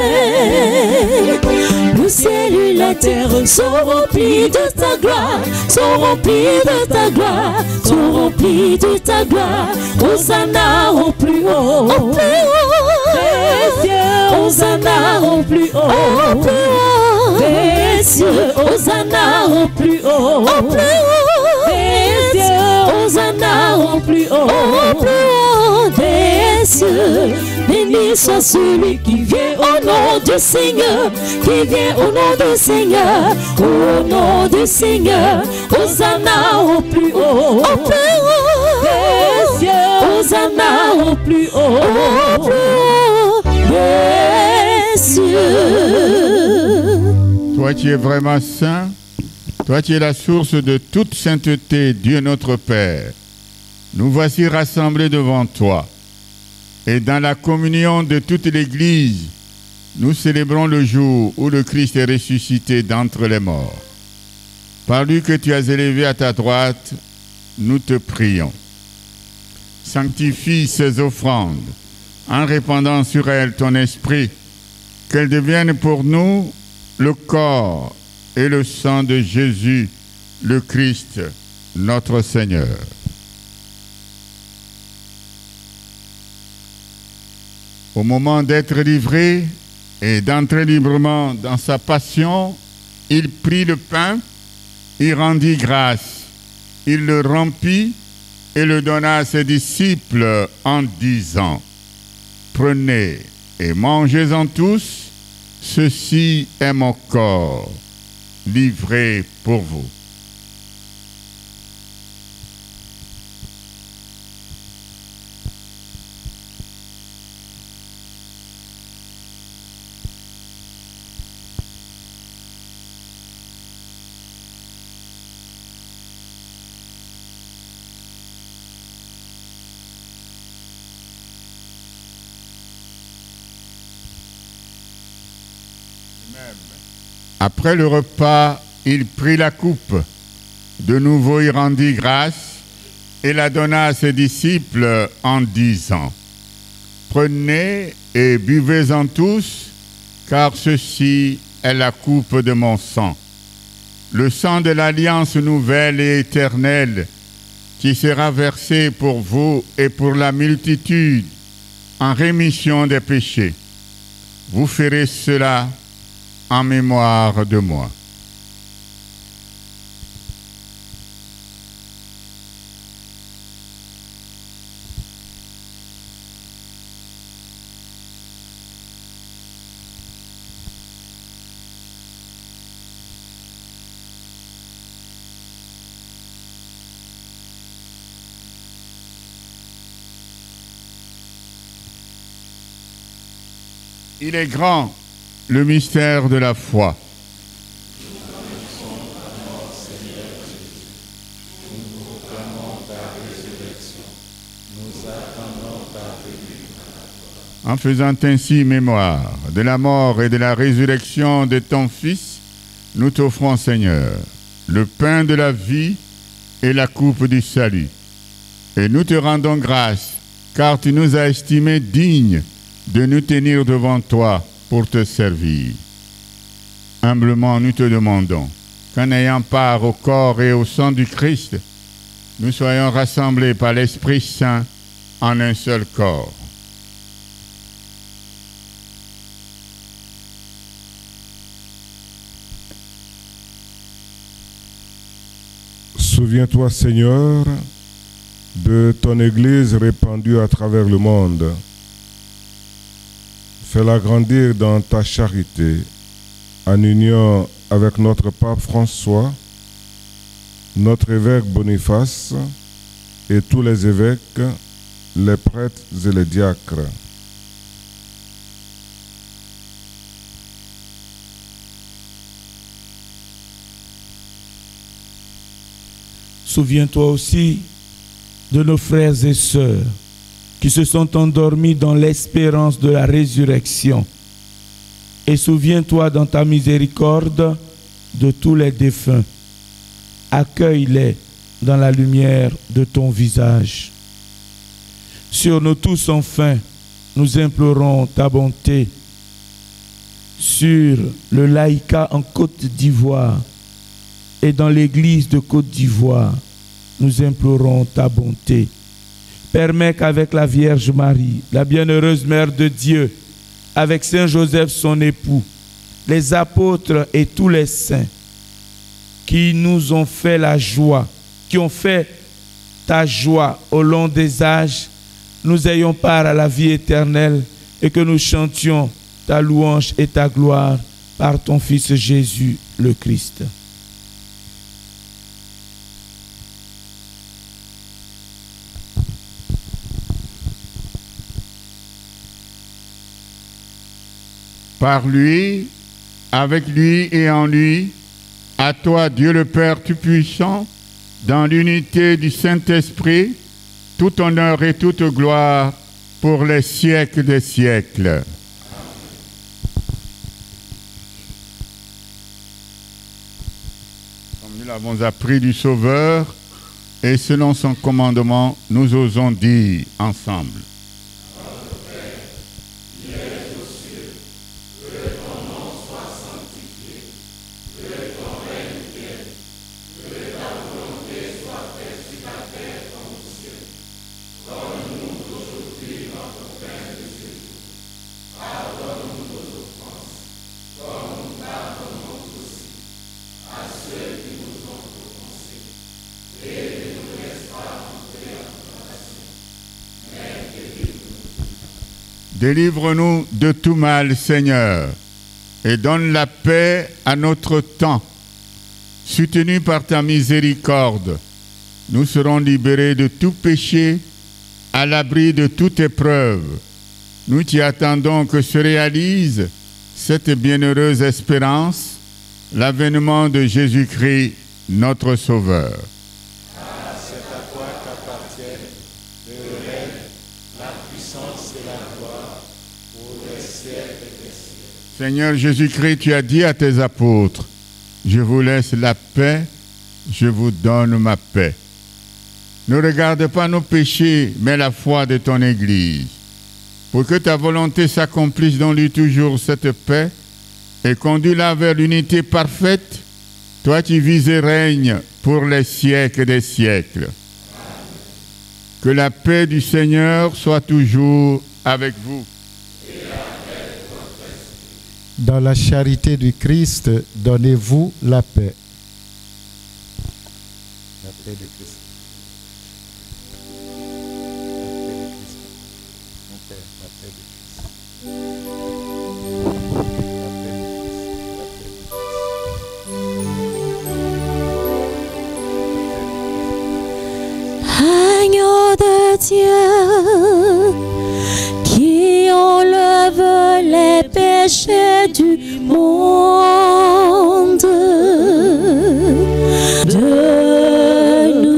Le ciel et la terre sont remplis de ta gloire, sont remplis de ta gloire, sont remplis de ta gloire. Hosanna au plus haut, au plus haut, des cieux. Hosanna au plus haut, au plus haut, des cieux. Hosanna au plus haut, au plus haut, des cieux. Hosanna au plus haut, au plus haut, des cieux. Béni soit celui qui vient au nom du Seigneur, qui vient au nom du Seigneur, au nom du Seigneur. Hosanna au plus haut, au plus haut, des cieux. Hosanna au plus haut, au plus haut, des cieux. Toi qui es vraiment saint, toi qui es la source de toute sainteté, Dieu notre Père, nous voici rassemblés devant toi. Et dans la communion de toute l'Église, nous célébrons le jour où le Christ est ressuscité d'entre les morts. Par lui que tu as élevé à ta droite, nous te prions. Sanctifie ces offrandes en répandant sur elles ton esprit, qu'elles deviennent pour nous le corps et le sang de Jésus, le Christ, notre Seigneur. Au moment d'être livré et d'entrer librement dans sa passion, il prit le pain, il rendit grâce, il le rompit et le donna à ses disciples en disant: Prenez et mangez-en tous, ceci est mon corps, livré pour vous. Après le repas, il prit la coupe. De nouveau, il rendit grâce et la donna à ses disciples en disant: Prenez et buvez-en tous, car ceci est la coupe de mon sang, le sang de l'alliance nouvelle et éternelle, qui sera versé pour vous et pour la multitude en rémission des péchés. Vous ferez cela en mémoire de moi. Il est grand, le mystère de la foi. En faisant ainsi mémoire de la mort et de la résurrection de ton Fils, nous t'offrons, Seigneur, le pain de la vie et la coupe du salut. Et nous te rendons grâce, car tu nous as estimés dignes de nous tenir devant toi pour te servir. Humblement, nous te demandons qu'en ayant part au corps et au sang du Christ, nous soyons rassemblés par l'Esprit Saint en un seul corps. Souviens-toi, Seigneur, de ton Église répandue à travers le monde. Fais-la grandir dans ta charité, en union avec notre pape François, notre évêque Boniface et tous les évêques, les prêtres et les diacres. Souviens-toi aussi de nos frères et sœurs qui se sont endormis dans l'espérance de la résurrection. Et souviens-toi dans ta miséricorde de tous les défunts. Accueille-les dans la lumière de ton visage. Sur nous tous, enfin, nous implorons ta bonté. Sur le laïcat en Côte d'Ivoire et dans l'église de Côte d'Ivoire, nous implorons ta bonté. Permets qu'avec la Vierge Marie, la bienheureuse Mère de Dieu, avec Saint Joseph son époux, les apôtres et tous les saints qui nous ont fait la joie, qui ont fait ta joie au long des âges, nous ayons part à la vie éternelle et que nous chantions ta louange et ta gloire par ton Fils Jésus le Christ. Par lui, avec lui et en lui, à toi, Dieu le Père Tout-Puissant, dans l'unité du Saint-Esprit, tout honneur et toute gloire pour les siècles des siècles. Comme nous l'avons appris du Sauveur, et selon son commandement, nous osons dire ensemble: Délivre-nous de tout mal, Seigneur, et donne la paix à notre temps. Soutenus par ta miséricorde, nous serons libérés de tout péché, à l'abri de toute épreuve. Nous t'y attendons que se réalise cette bienheureuse espérance, l'avènement de Jésus-Christ, notre Sauveur. C'est à toi qu'appartiennent le règne, la puissance et la gloire pour les siècles des siècles. Seigneur Jésus-Christ, tu as dit à tes apôtres, je vous laisse la paix, je vous donne ma paix. Ne regarde pas nos péchés, mais la foi de ton Église, pour que ta volonté s'accomplisse dans lui toujours cette paix, et conduis-la vers l'unité parfaite, toi qui vis et règnes pour les siècles des siècles. Que la paix du Seigneur soit toujours avec vous. Dans la charité du Christ, donnez-vous la paix. La paix de Christ. Mon Père, la paix de Agneau de Dieu, qui enlève les péchés du monde, de nous.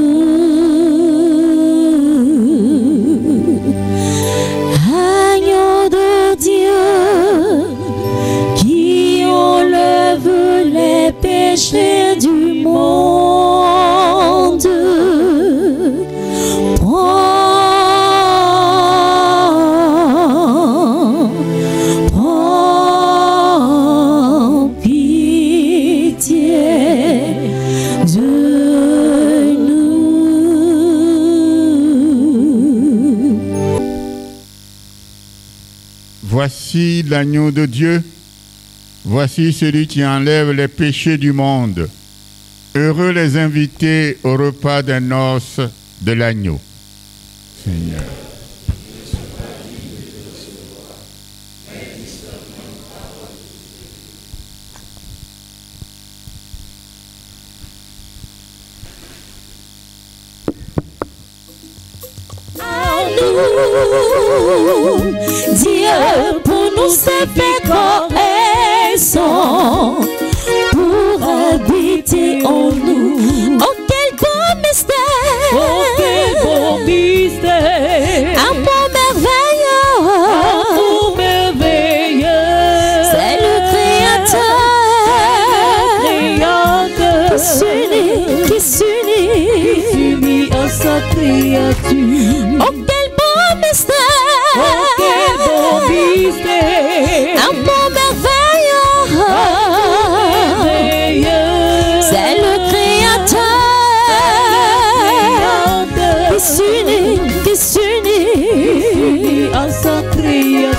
Agneau de Dieu, qui enlève les péchés du monde. Prends pitié de nous. Voici l'agneau de Dieu, voici celui qui enlève les péchés du monde. Heureux les invités au repas des noces de l'agneau. Seigneur. Dieu, pour nous c'est fait connaissant, pour habiter en nous. Oh, quel beau mystère! Oh, quel beau mystère! Amour merveilleux! Amour merveilleux! C'est le Créateur! Qui s'unit à sa créature! Oh, quel beau mystère! Oh, quel beau mystère! Amour merveilleux! C'est le Créateur! Qui s'unit à sa créature.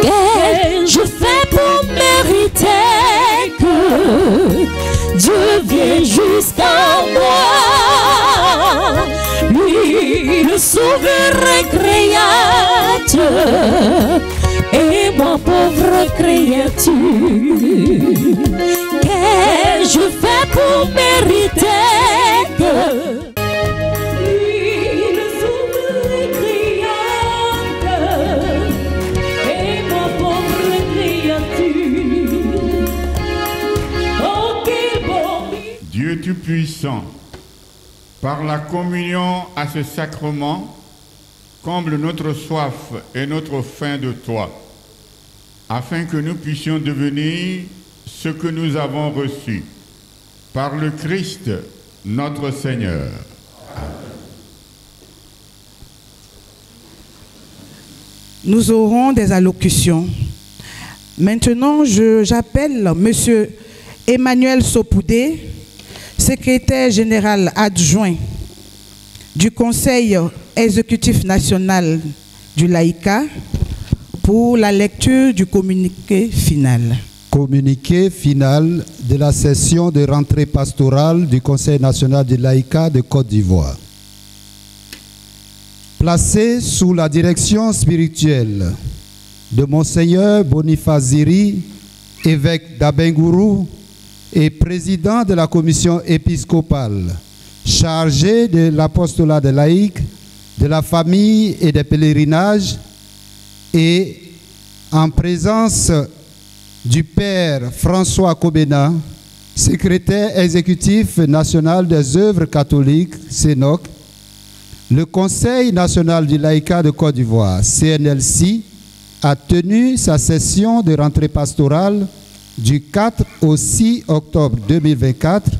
Qu'ai-je fait pour mériter que Dieu vienne jusqu'à moi? Lui, le souverain créateur, et moi, pauvre créature. Qu'ai-je fait pour mériter que Dieu Tout-Puissant, par la communion à ce sacrement, comble notre soif et notre faim de toi, afin que nous puissions devenir ce que nous avons reçu, par le Christ, notre Seigneur. Nous aurons des allocutions. Maintenant, j'appelle M. Emmanuel Sopoudé, secrétaire général adjoint du Conseil exécutif national du Laïka, pour la lecture du communiqué final. Communiqué final de la session de rentrée pastorale du Conseil national du Laïka de Côte d'Ivoire. Placé sous la direction spirituelle de Monseigneur Boniface Ziri, évêque d'Abengourou et président de la commission épiscopale chargé de l'apostolat des laïcs, de la famille et des pèlerinages, et en présence du Père François Kobena, secrétaire exécutif national des œuvres catholiques, CNOC, le Conseil national du laïcat de Côte d'Ivoire, CNLC, a tenu sa session de rentrée pastorale du 4 au 6 octobre 2024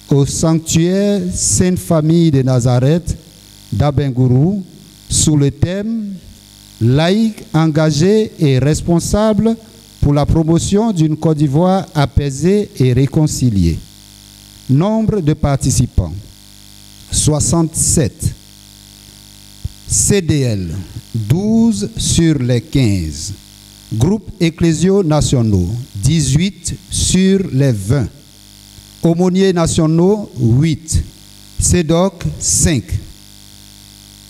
au sanctuaire Sainte Famille de Nazareth d'Abengourou sous le thème « Laïcs, engagés et responsables pour la promotion d'une Côte d'Ivoire apaisée et réconciliée ». Nombre de participants, 67. CDL, 12 sur les 15. Groupes ecclésiaux nationaux, 18 sur les 20. Aumôniers nationaux, 8. CEDOC, 5.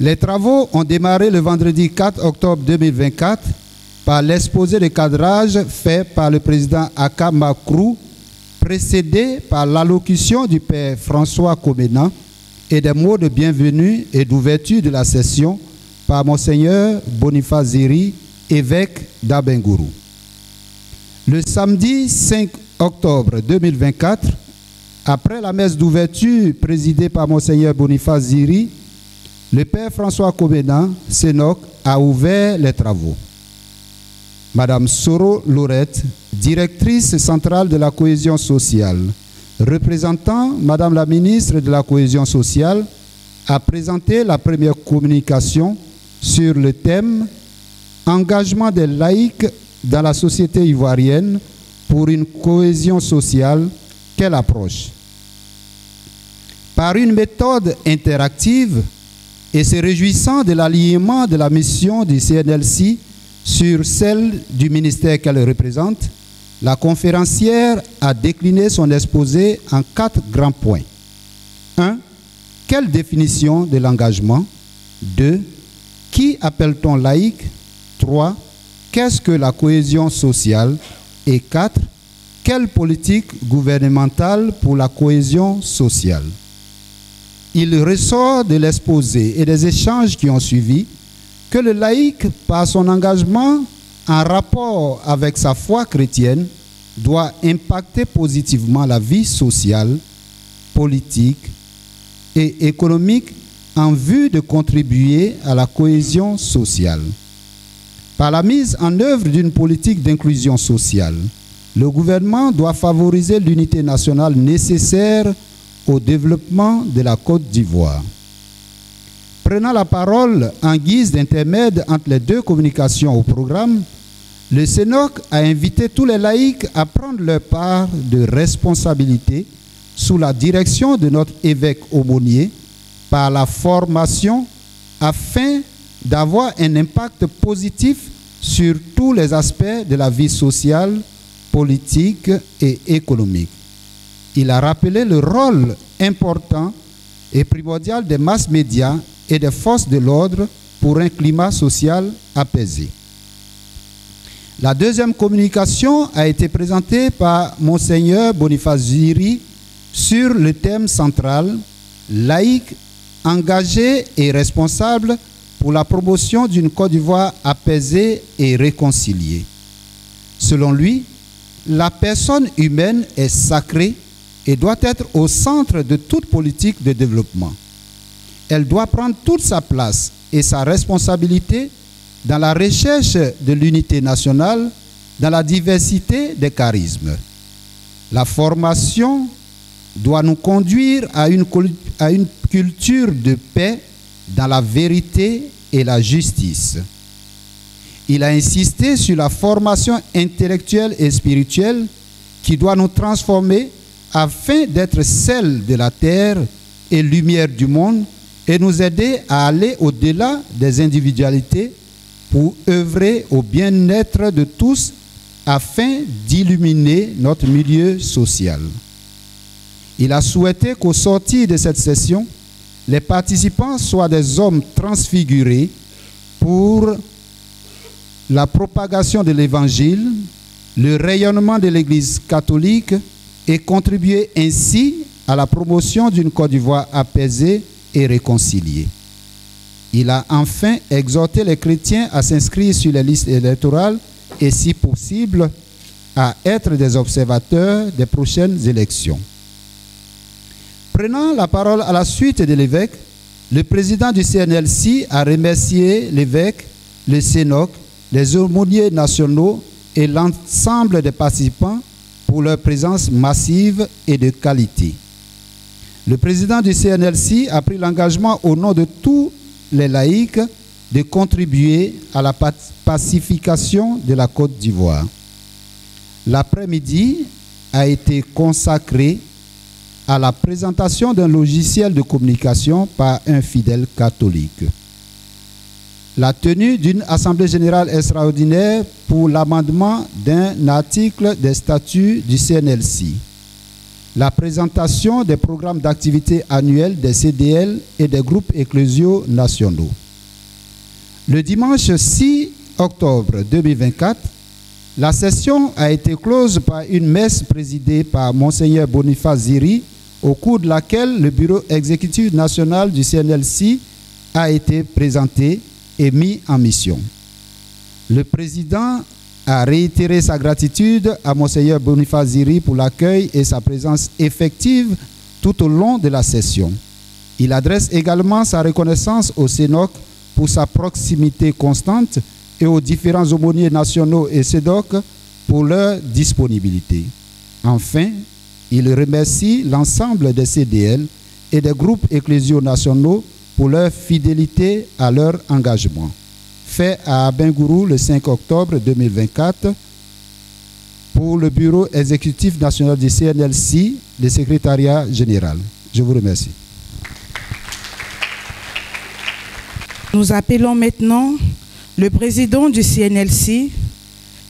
Les travaux ont démarré le vendredi 4 octobre 2024 par l'exposé de cadrage fait par le président Aka Makrou, précédé par l'allocution du père François Koménan et des mots de bienvenue et d'ouverture de la session par Monseigneur Boniface Ziri, évêque d'Abengourou. Le samedi 5 octobre 2024, après la messe d'ouverture présidée par Monseigneur Boniface Ziri, le père François Koménan, Sénoc, a ouvert les travaux. Madame Soro Laurette, directrice centrale de la cohésion sociale, représentant Madame la ministre de la cohésion sociale, a présenté la première communication sur le thème « Engagement des laïcs dans la société ivoirienne pour une cohésion sociale, quelle approche ?» Par une méthode interactive et se réjouissant de l'alignement de la mission du CNLC sur celle du ministère qu'elle représente, la conférencière a décliné son exposé en 4 grands points. 1. Quelle définition de l'engagement? 2. Qui appelle-t-on laïque? 3. Qu'est-ce que la cohésion sociale? Et 4. Quelle politique gouvernementale pour la cohésion sociale? Il ressort de l'exposé et des échanges qui ont suivi que le laïc, par son engagement en rapport avec sa foi chrétienne, doit impacter positivement la vie sociale, politique et économique en vue de contribuer à la cohésion sociale. Par la mise en œuvre d'une politique d'inclusion sociale, le gouvernement doit favoriser l'unité nationale nécessaire au développement de la Côte d'Ivoire. Prenant la parole en guise d'intermède entre les deux communications au programme, le Sénoc a invité tous les laïcs à prendre leur part de responsabilité sous la direction de notre évêque aumônier par la formation afin d'avoir un impact positif sur tous les aspects de la vie sociale, politique et économique. Il a rappelé le rôle important et primordial des masses médias et des forces de l'ordre pour un climat social apaisé. La deuxième communication a été présentée par Monseigneur Boniface Ziri sur le thème central « Laïcs, engagés et responsables pour la promotion d'une Côte d'Ivoire apaisée et réconciliée ». Selon lui, la personne humaine est sacrée et doit être au centre de toute politique de développement. Elle doit prendre toute sa place et sa responsabilité dans la recherche de l'unité nationale, dans la diversité des charismes. La formation doit nous conduire à une culture de paix dans la vérité et la justice. Il a insisté sur la formation intellectuelle et spirituelle qui doit nous transformer afin d'être sel de la terre et lumière du monde et nous aider à aller au-delà des individualités pour œuvrer au bien-être de tous afin d'illuminer notre milieu social. Il a souhaité qu'au sortir de cette session, les participants soient des hommes transfigurés pour la propagation de l'Évangile, le rayonnement de l'Église catholique et contribuer ainsi à la promotion d'une Côte d'Ivoire apaisée et réconciliée. Il a enfin exhorté les chrétiens à s'inscrire sur les listes électorales et, si possible, à être des observateurs des prochaines élections. Prenant la parole à la suite de l'évêque, le président du CNLC a remercié l'évêque, le Sénoc, les aumôniers nationaux et l'ensemble des participants pour leur présence massive et de qualité. Le président du CNLC a pris l'engagement au nom de tous les laïcs de contribuer à la pacification de la Côte d'Ivoire. L'après-midi a été consacré à la présentation d'un logiciel de communication par un fidèle catholique. La tenue d'une assemblée générale extraordinaire pour l'amendement d'un article des statuts du CNLC. La présentation des programmes d'activité annuels des CDL et des groupes ecclésiaux nationaux. Le dimanche 6 octobre 2024, la session a été close par une messe présidée par Monseigneur Boniface Ziri, au cours de laquelle le bureau exécutif national du CNLC a été présenté et mis en mission. Le président a réitéré sa gratitude à Monseigneur Boniface Ziri pour l'accueil et sa présence effective tout au long de la session. Il adresse également sa reconnaissance au CENOC pour sa proximité constante et aux différents aumôniers nationaux et CEDOC pour leur disponibilité. Enfin, il remercie l'ensemble des CDL et des groupes ecclésiaux nationaux pour leur fidélité à leur engagement. Fait à Abengourou le 5 octobre 2024 pour le bureau exécutif national du CNLC, le secrétariat général. Je vous remercie. Nous appelons maintenant le président du CNLC,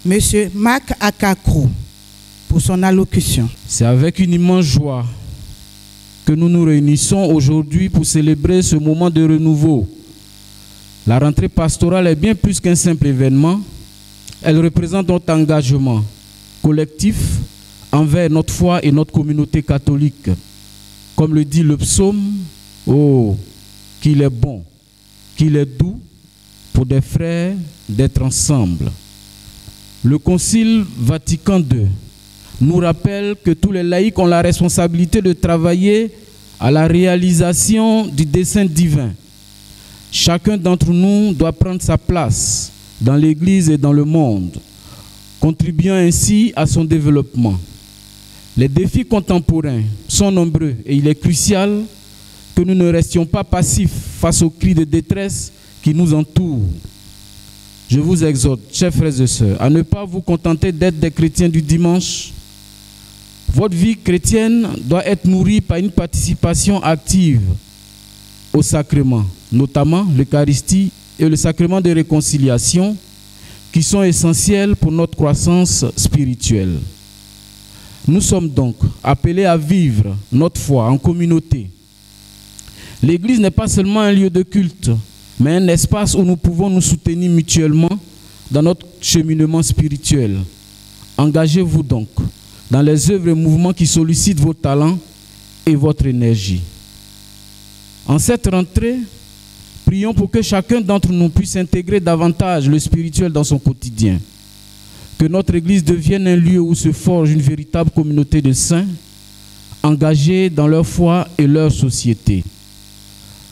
M. Marc Akakrou, pour son allocution. C'est avec une immense joie que nous nous réunissons aujourd'hui pour célébrer ce moment de renouveau. La rentrée pastorale est bien plus qu'un simple événement. Elle représente notre engagement collectif envers notre foi et notre communauté catholique. Comme le dit le psaume, « Oh, qu'il est bon, qu'il est doux pour des frères d'être ensemble. » Le Concile Vatican II nous rappelle que tous les laïcs ont la responsabilité de travailler à la réalisation du dessein divin. Chacun d'entre nous doit prendre sa place dans l'Église et dans le monde, contribuant ainsi à son développement. Les défis contemporains sont nombreux et il est crucial que nous ne restions pas passifs face aux cris de détresse qui nous entourent. Je vous exhorte, chers frères et sœurs, à ne pas vous contenter d'être des chrétiens du dimanche. Votre vie chrétienne doit être nourrie par une participation active au sacrement, notamment l'Eucharistie et le sacrement de réconciliation, qui sont essentiels pour notre croissance spirituelle. Nous sommes donc appelés à vivre notre foi en communauté. L'Église n'est pas seulement un lieu de culte, mais un espace où nous pouvons nous soutenir mutuellement dans notre cheminement spirituel. Engagez-vous donc dans les œuvres et mouvements qui sollicitent vos talents et votre énergie. En cette rentrée, prions pour que chacun d'entre nous puisse intégrer davantage le spirituel dans son quotidien. Que notre Église devienne un lieu où se forge une véritable communauté de saints, engagés dans leur foi et leur société.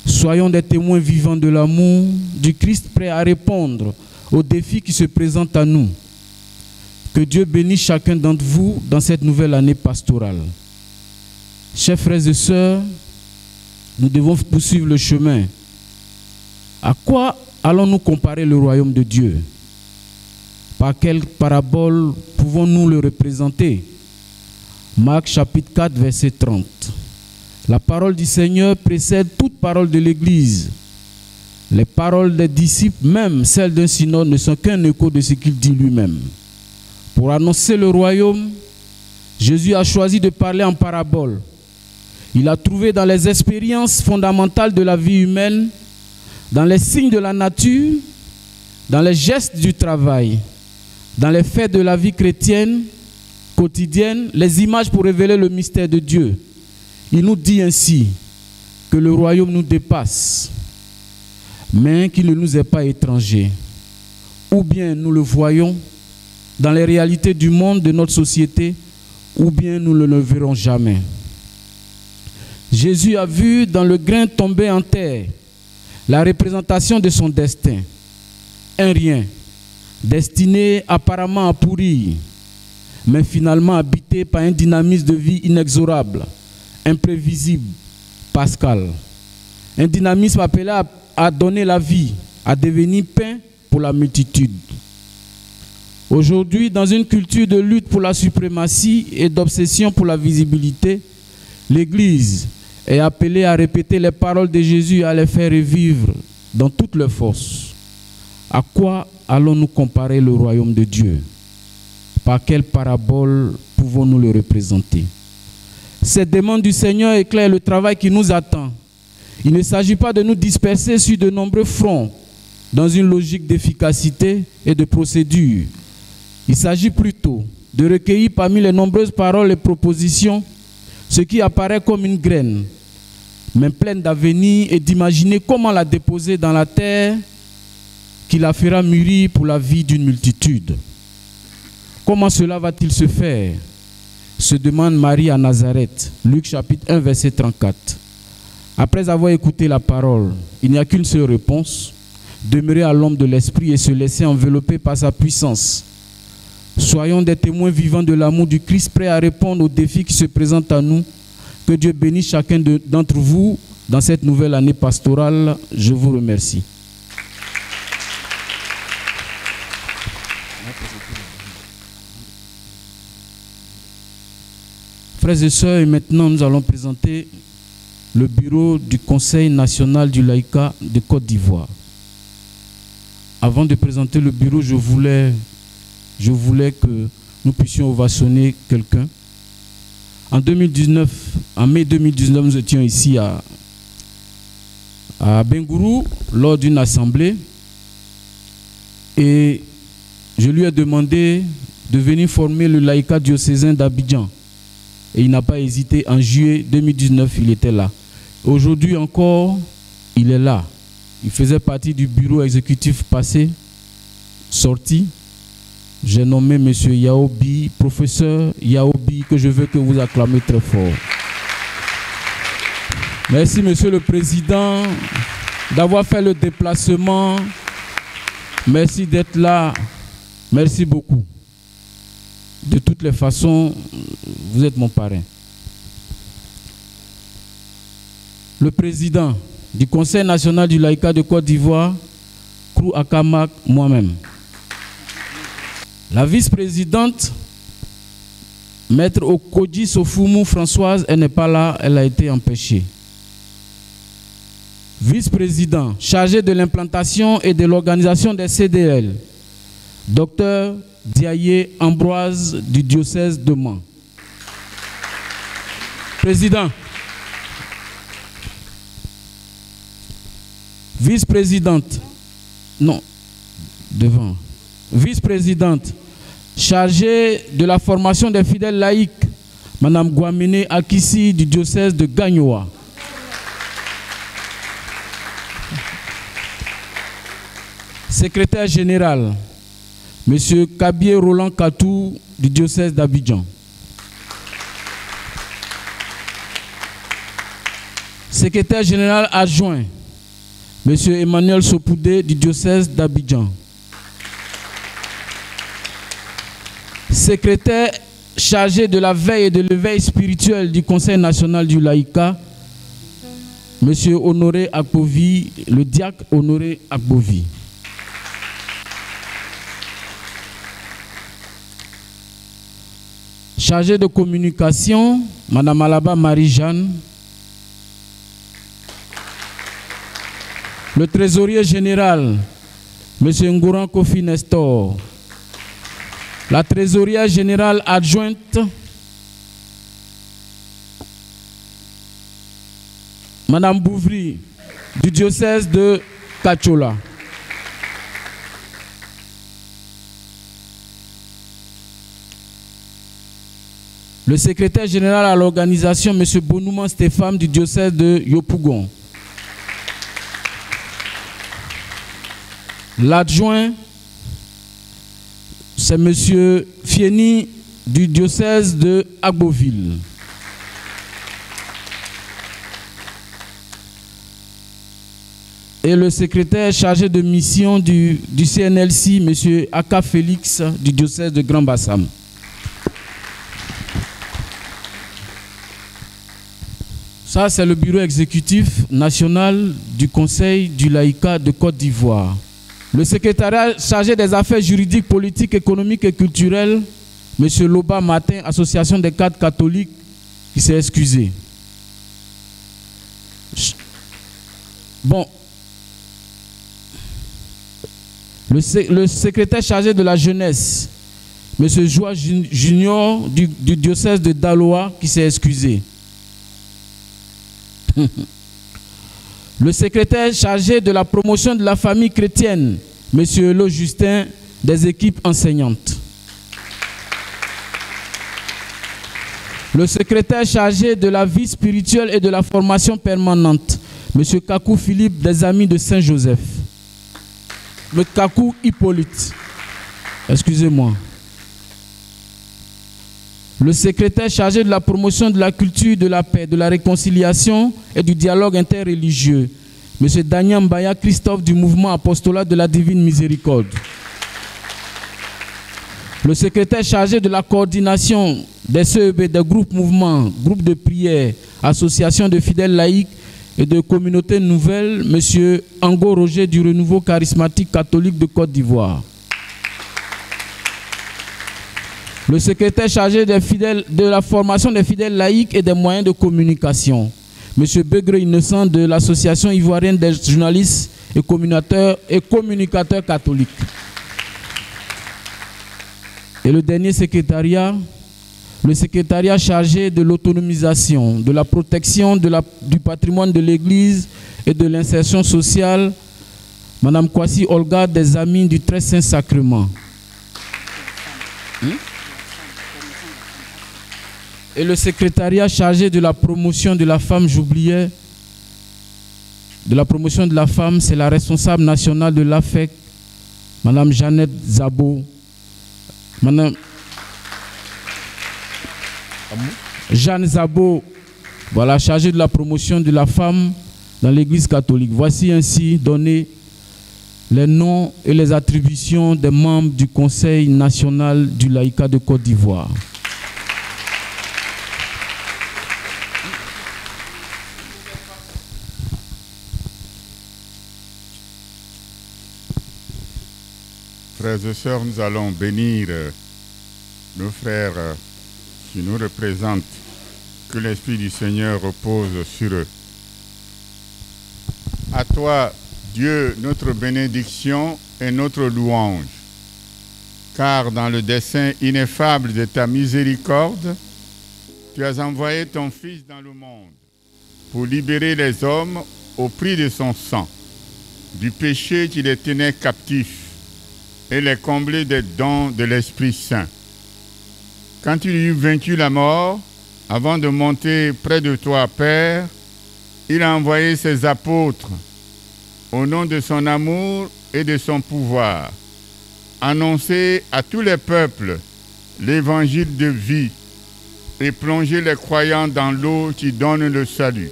Soyons des témoins vivants de l'amour du Christ, prêts à répondre aux défis qui se présentent à nous. Que Dieu bénisse chacun d'entre vous dans cette nouvelle année pastorale. Chers frères et sœurs, nous devons poursuivre le chemin. À quoi allons-nous comparer le royaume de Dieu? Par quelle parabole pouvons-nous le représenter? Marc chapitre 4, verset 30. La parole du Seigneur précède toute parole de l'Église. Les paroles des disciples, même celles d'un synode, ne sont qu'un écho de ce qu'il dit lui-même. Pour annoncer le royaume, Jésus a choisi de parler en parabole. Il a trouvé dans les expériences fondamentales de la vie humaine, dans les signes de la nature, dans les gestes du travail, dans les faits de la vie chrétienne quotidienne, les images pour révéler le mystère de Dieu. Il nous dit ainsi que le royaume nous dépasse, mais qu'il ne nous est pas étranger. Ou bien nous le voyons dans les réalités du monde, de notre société, ou bien nous ne le verrons jamais. Jésus a vu dans le grain tombé en terre la représentation de son destin. Un rien, destiné apparemment à pourrir, mais finalement habité par un dynamisme de vie inexorable, imprévisible, pascal. Un dynamisme appelé à donner la vie, à devenir pain pour la multitude. Aujourd'hui, dans une culture de lutte pour la suprématie et d'obsession pour la visibilité, l'Église est appelée à répéter les paroles de Jésus et à les faire revivre dans toutes leurs forces. À quoi allons-nous comparer le royaume de Dieu? Par quelle parabole pouvons-nous le représenter? Cette demande du Seigneur éclaire le travail qui nous attend. Il ne s'agit pas de nous disperser sur de nombreux fronts dans une logique d'efficacité et de procédure. Il s'agit plutôt de recueillir parmi les nombreuses paroles et propositions ce qui apparaît comme une graine, mais pleine d'avenir, et d'imaginer comment la déposer dans la terre qui la fera mûrir pour la vie d'une multitude. Comment cela va-t-il se faire? Se demande Marie à Nazareth, Luc chapitre 1, verset 34. Après avoir écouté la parole, il n'y a qu'une seule réponse: demeurer à l'ombre de l'Esprit et se laisser envelopper par sa puissance. Soyons des témoins vivants de l'amour du Christ, prêts à répondre aux défis qui se présentent à nous. Que Dieu bénisse chacun d'entre vous dans cette nouvelle année pastorale. Je vous remercie. Frères et sœurs, et maintenant nous allons présenter le bureau du Conseil national du laïcat de Côte d'Ivoire. Avant de présenter le bureau, je voulais que nous puissions ovationner quelqu'un. En mai 2019, nous étions ici à Bengourou lors d'une assemblée et je lui ai demandé de venir former le laïcat diocésain d'Abidjan. Et il n'a pas hésité. En juillet 2019, il était là. Aujourd'hui encore, il est là. Il faisait partie du bureau exécutif passé, sorti. J'ai nommé M. Yaobi, professeur Yaobi, que je veux que vous acclamez très fort. Merci, Monsieur le Président, d'avoir fait le déplacement. Merci d'être là. Merci beaucoup. De toutes les façons, vous êtes mon parrain. Le président du Conseil national du laïcat de Côte d'Ivoire, Krou Akamak, moi-même. La vice-présidente, Maître Okodji Sofoumou Françoise, elle n'est pas là, elle a été empêchée. Vice-président, chargé de l'implantation et de l'organisation des CDL, Dr Diaye Ambroise du diocèse de Mans. Président. Vice-présidente. Non. Devant. Vice-présidente, chargée de la formation des fidèles laïcs, Madame Guamene Akissi du diocèse de Gagnoa. Secrétaire général, Monsieur Kabié Roland Katou du diocèse d'Abidjan. Secrétaire général adjoint, Monsieur Emmanuel Sopoudé du diocèse d'Abidjan. Secrétaire chargé de la veille et de l'éveil spirituel du Conseil national du laïcat, Monsieur Honoré Akbovi, le diacre Honoré Akbovi. Chargé de communication, Madame Alaba Marie-Jeanne. Le trésorier général, Monsieur Ngouran Kofi Nestor. La trésorière générale adjointe, Madame Bouvry, du diocèse de Kachola. Le secrétaire général à l'organisation, M. Bonouman Stéphane, du diocèse de Yopougon. L'adjoint, c'est M. Fieni du diocèse de Agboville. et le secrétaire chargé de mission du CNLC, M. Aka Félix, du diocèse de Grand Bassam. Ça, c'est le bureau exécutif national du Conseil du laïcat de Côte d'Ivoire. Le secrétariat chargé des affaires juridiques, politiques, économiques et culturelles, M. Loba Martin, Association des cadres catholiques, qui s'est excusé. Bon. Le secrétaire chargé de la jeunesse, M. Joa Junior, du diocèse de Daloa, qui s'est excusé. Le secrétaire chargé de la promotion de la famille chrétienne, M. Elo Justin, des équipes enseignantes. Le secrétaire chargé de la vie spirituelle et de la formation permanente, M. Kakou Philippe, des Amis de Saint-Joseph. Le Kakou Hippolyte. Excusez-moi. Le secrétaire chargé de la promotion de la culture, de la paix, de la réconciliation et du dialogue interreligieux, M. Daniel Mbaya Christophe du mouvement apostolat de la Divine Miséricorde. Le secrétaire chargé de la coordination des CEB, des groupes mouvements, groupes de prière, associations de fidèles laïcs et de communautés nouvelles, M. Ango Roger du Renouveau charismatique catholique de Côte d'Ivoire. Le secrétaire chargé de la formation des fidèles laïcs et des moyens de communication, M. Begre Innocent de l'Association ivoirienne des journalistes et communicateurs catholiques. Et le dernier secrétariat, le secrétariat chargé de l'autonomisation, de la protection du patrimoine de l'Église et de l'insertion sociale, Mme Kwasi Olga des Amis du Très Saint Sacrement. Et le secrétariat chargé de la promotion de la femme, j'oubliais, de la promotion de la femme, c'est la responsable nationale de l'AFEC, Mme Jeannette Zabo. Madame Jeanne Zabo, voilà, chargée de la promotion de la femme dans l'Église catholique. Voici ainsi donné les noms et les attributions des membres du Conseil national du laïcat de Côte d'Ivoire. Frères et sœurs, nous allons bénir nos frères qui nous représentent. Que l'Esprit du Seigneur repose sur eux. À toi, Dieu, notre bénédiction et notre louange. Car dans le dessein ineffable de ta miséricorde, tu as envoyé ton Fils dans le monde pour libérer les hommes au prix de son sang, du péché qui les tenait captifs, et les combler des dons de l'Esprit Saint. Quand il eut vaincu la mort, avant de monter près de toi, Père, il a envoyé ses apôtres, au nom de son amour et de son pouvoir, annoncer à tous les peuples l'évangile de vie et plonger les croyants dans l'eau qui donne le salut.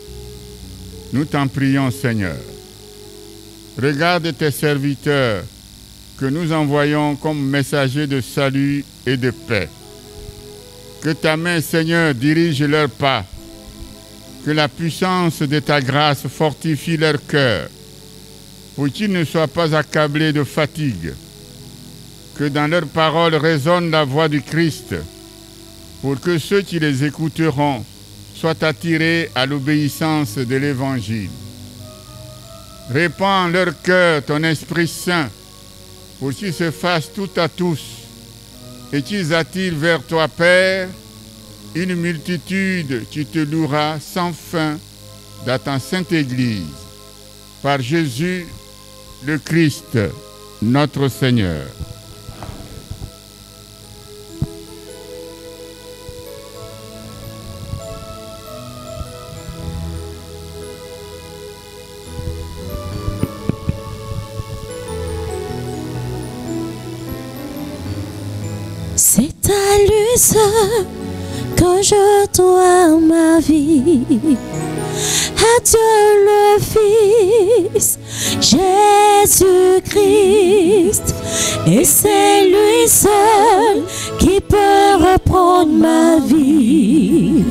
Nous t'en prions, Seigneur. Regarde tes serviteurs, que nous envoyons comme messagers de salut et de paix. Que ta main, Seigneur, dirige leurs pas. Que la puissance de ta grâce fortifie leur cœur, pour qu'ils ne soient pas accablés de fatigue. Que dans leurs paroles résonne la voix du Christ, pour que ceux qui les écouteront soient attirés à l'obéissance de l'Évangile. Répands en leur cœur ton Esprit Saint, pour qu'ils se fassent tout à tous et qu'ils attirent vers toi, Père, une multitude qui te louera sans fin dans ta sainte Église. Par Jésus, le Christ, notre Seigneur. C'est à lui seul que je dois ma vie, à Dieu le Fils, Fils, Jésus-Christ. Et c'est lui seul qui peut reprendre ma vie,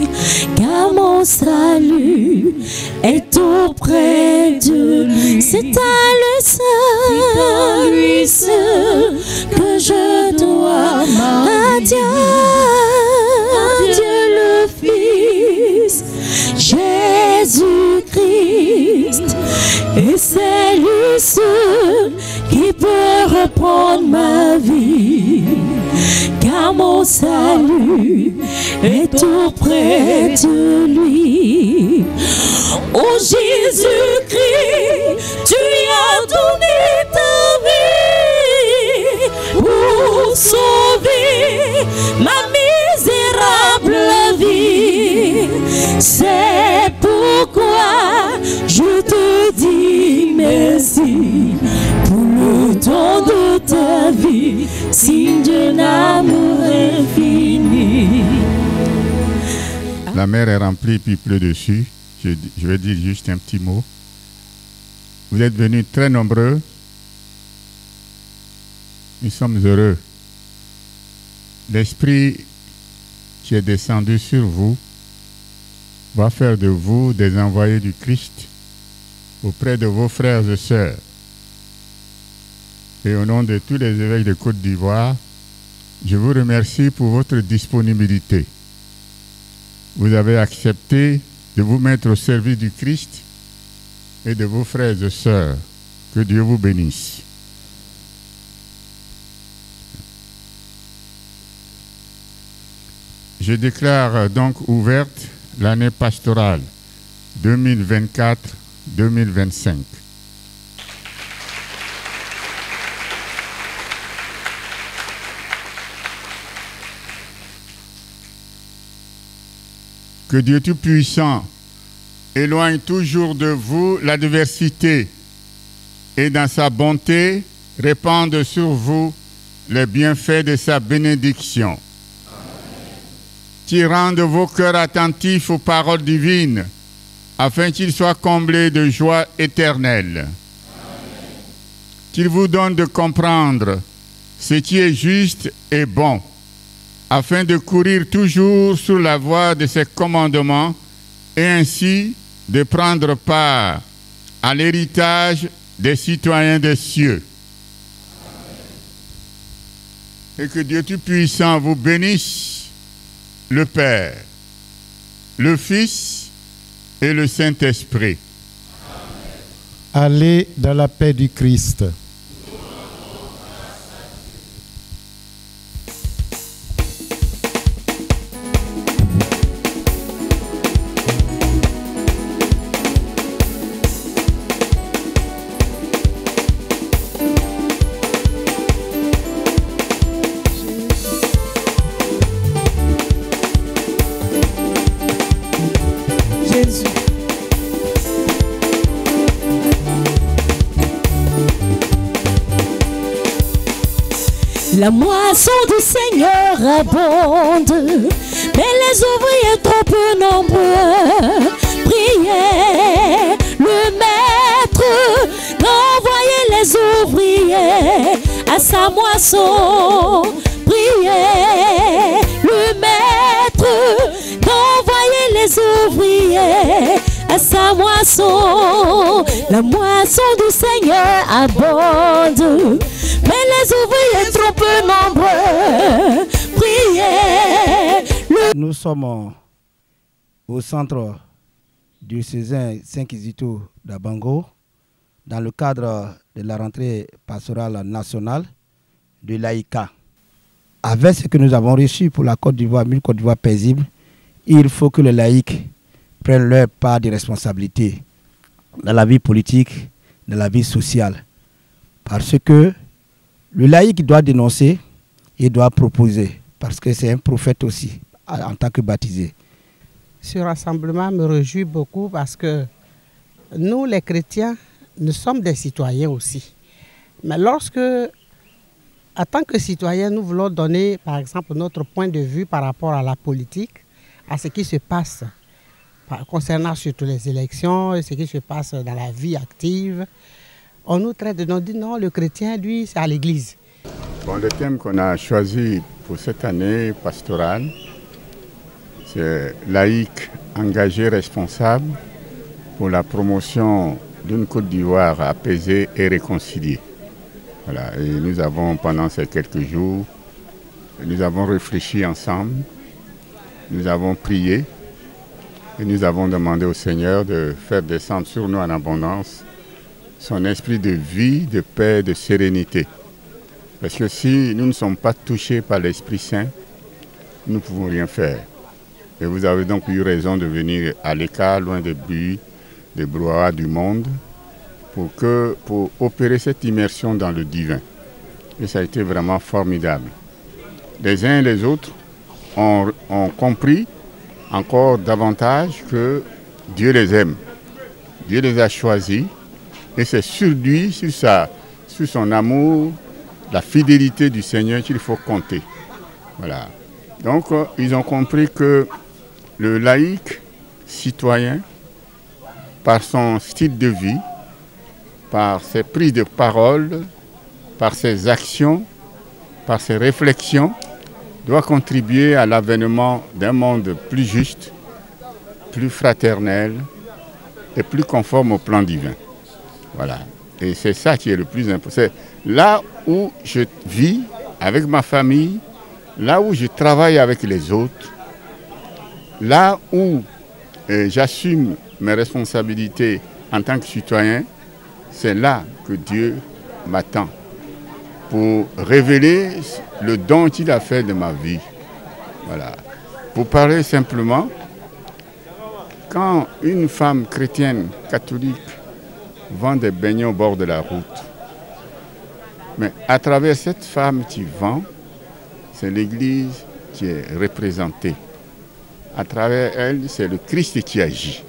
car mon salut est auprès de lui. C'est à lui seul que je dois ma Dieu le Fils, Jésus-Christ. Et c'est lui seul qui peut reprendre ma vie, car mon salut est auprès de lui. Oh Jésus-Christ, tu as donné ta vie pour sauver ma misérable vie. C'est pourquoi je te dis merci pour le don de ta vie, signe d'un amour infini. La mer est remplie puis il pleut dessus. Je vais dire juste un petit mot. Vous êtes venus très nombreux. Nous sommes heureux. L'Esprit qui est descendu sur vous va faire de vous des envoyés du Christ auprès de vos frères et sœurs. Et au nom de tous les évêques de Côte d'Ivoire, je vous remercie pour votre disponibilité. Vous avez accepté de vous mettre au service du Christ et de vos frères et sœurs. Que Dieu vous bénisse. Je déclare donc ouverte l'année pastorale 2024-2025. Que Dieu Tout-Puissant éloigne toujours de vous l'adversité et dans sa bonté répande sur vous les bienfaits de sa bénédiction. Qu'il rende vos cœurs attentifs aux paroles divines afin qu'ils soient comblés de joie éternelle. Qu'il vous donne de comprendre ce qui est juste et bon, afin de courir toujours sur la voie de ses commandements et ainsi de prendre part à l'héritage des citoyens des cieux. Et que Dieu Tout-Puissant vous bénisse, le Père, le Fils et le Saint-Esprit. Allez dans la paix du Christ. La moisson du Seigneur abonde, mais les ouvriers trop peu nombreux. Priez le Maître d'envoyer les ouvriers à sa moisson. Priez le Maître d'envoyer les ouvriers à sa moisson. La moisson du Seigneur abonde, mais les ouvriers trop peu nombreux. Priez. Nous sommes au centre diocésain Saint-Kizito d'Abango dans le cadre de la rentrée pastorale nationale de l'AICA. Avec ce que nous avons reçu pour la Côte d'Ivoire, une Côte d'Ivoire paisible, il faut que les laïcs prennent leur part de responsabilité dans la vie politique, dans la vie sociale. Parce que le laïc doit dénoncer et doit proposer, parce que c'est un prophète aussi, en tant que baptisé. Ce rassemblement me réjouit beaucoup parce que nous, les chrétiens, nous sommes des citoyens aussi. Mais lorsque, en tant que citoyens, nous voulons donner, par exemple, notre point de vue par rapport à la politique, à ce qui se passe, concernant surtout les élections et ce qui se passe dans la vie active. On nous traite de non, dit non, le chrétien, lui, c'est à l'église. Bon, le thème qu'on a choisi pour cette année pastorale, c'est laïque, engagé, responsable pour la promotion d'une Côte d'Ivoire apaisée et réconciliée. Voilà. Et nous avons, pendant ces quelques jours, nous avons réfléchi ensemble, nous avons prié et nous avons demandé au Seigneur de faire descendre sur nous en abondance son esprit de vie, de paix, de sérénité. Parce que si nous ne sommes pas touchés par l'Esprit Saint, nous ne pouvons rien faire. Et vous avez donc eu raison de venir à l'écart, loin des buts, des brouhahas du monde, pour opérer cette immersion dans le divin. Et ça a été vraiment formidable. Les uns et les autres ont compris encore davantage que Dieu les aime. Dieu les a choisis et c'est sur lui, sur son amour, la fidélité du Seigneur qu'il faut compter. Voilà. Donc ils ont compris que le laïc citoyen, par son style de vie, par ses prises de parole, par ses actions, par ses réflexions, doit contribuer à l'avènement d'un monde plus juste, plus fraternel et plus conforme au plan divin. Voilà. Et c'est ça qui est le plus important. C'est là où je vis avec ma famille, là où je travaille avec les autres, là où j'assume mes responsabilités en tant que citoyen, c'est là que Dieu m'attend pour révéler le don qu'il a fait de ma vie. Voilà. Pour parler simplement, quand une femme chrétienne catholique vend des beignets au bord de la route, mais à travers cette femme qui vend, c'est l'Église qui est représentée. À travers elle, c'est le Christ qui agit.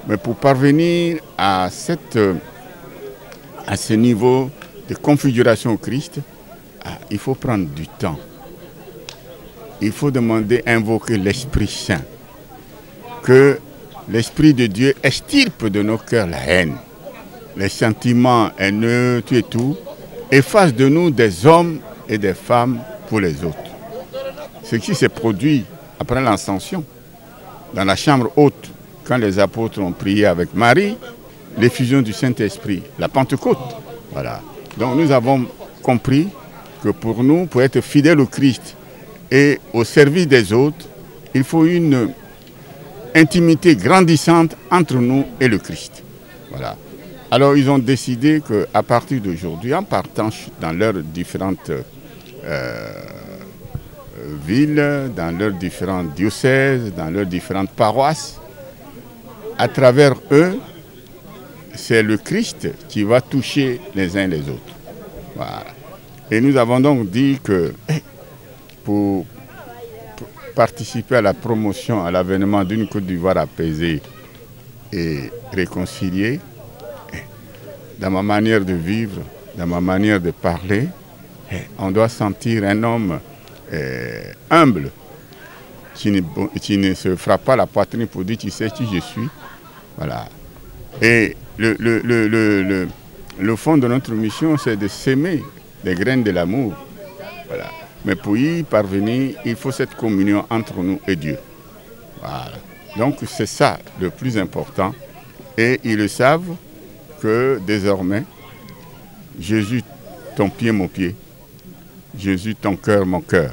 Mais pour parvenir à ce niveau de configuration au Christ, il faut prendre du temps. Il faut demander, invoquer l'Esprit Saint. Que l'Esprit de Dieu extirpe de nos cœurs la haine, les sentiments haineux, tout et tout, efface de nous des hommes et des femmes pour les autres. Ce qui s'est produit après l'Ascension, dans la chambre haute, quand les apôtres ont prié avec Marie, l'effusion du Saint-Esprit, la Pentecôte. Voilà. Donc nous avons compris que pour nous, pour être fidèles au Christ et au service des autres, il faut une intimité grandissante entre nous et le Christ. Voilà. Alors ils ont décidé qu'à partir d'aujourd'hui, en partant dans leurs différentes villes, dans leurs différents diocèses, dans leurs différentes paroisses, à travers eux, c'est le Christ qui va toucher les uns les autres. Voilà. Et nous avons donc dit que pour participer à la promotion, à l'avènement d'une Côte d'Ivoire apaisée et réconciliée, dans ma manière de vivre, dans ma manière de parler, on doit sentir un homme humble, qui ne se frappe pas la poitrine pour dire « tu sais qui je suis ». Voilà. Et le fond de notre mission, c'est de s'aimer des graines de l'amour. Voilà. Mais pour y parvenir, il faut cette communion entre nous et Dieu. Voilà. Donc c'est ça le plus important. Et ils le savent que désormais, Jésus, ton pied, mon pied. Jésus, ton cœur, mon cœur.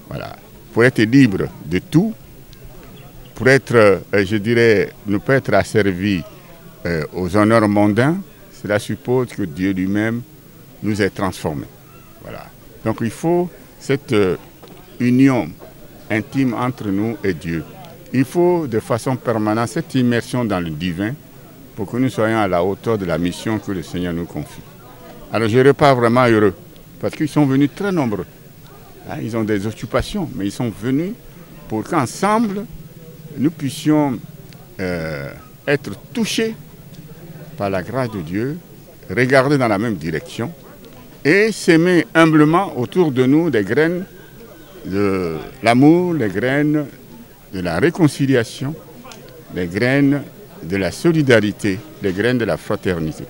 Voilà. Pour être libre de tout, pour être, je dirais, ne pas être asservi aux honneurs mondains, cela suppose que Dieu lui-même nous ait transformés. Voilà. Donc il faut cette union intime entre nous et Dieu. Il faut de façon permanente cette immersion dans le divin pour que nous soyons à la hauteur de la mission que le Seigneur nous confie. Alors je repars vraiment heureux parce qu'ils sont venus très nombreux. Hein, ils ont des occupations, mais ils sont venus pour qu'ensemble nous puissions être touchés par la grâce de Dieu, regarder dans la même direction et s'aimer humblement autour de nous des graines de l'amour, les graines de la réconciliation, les graines de la solidarité, les graines de la fraternité.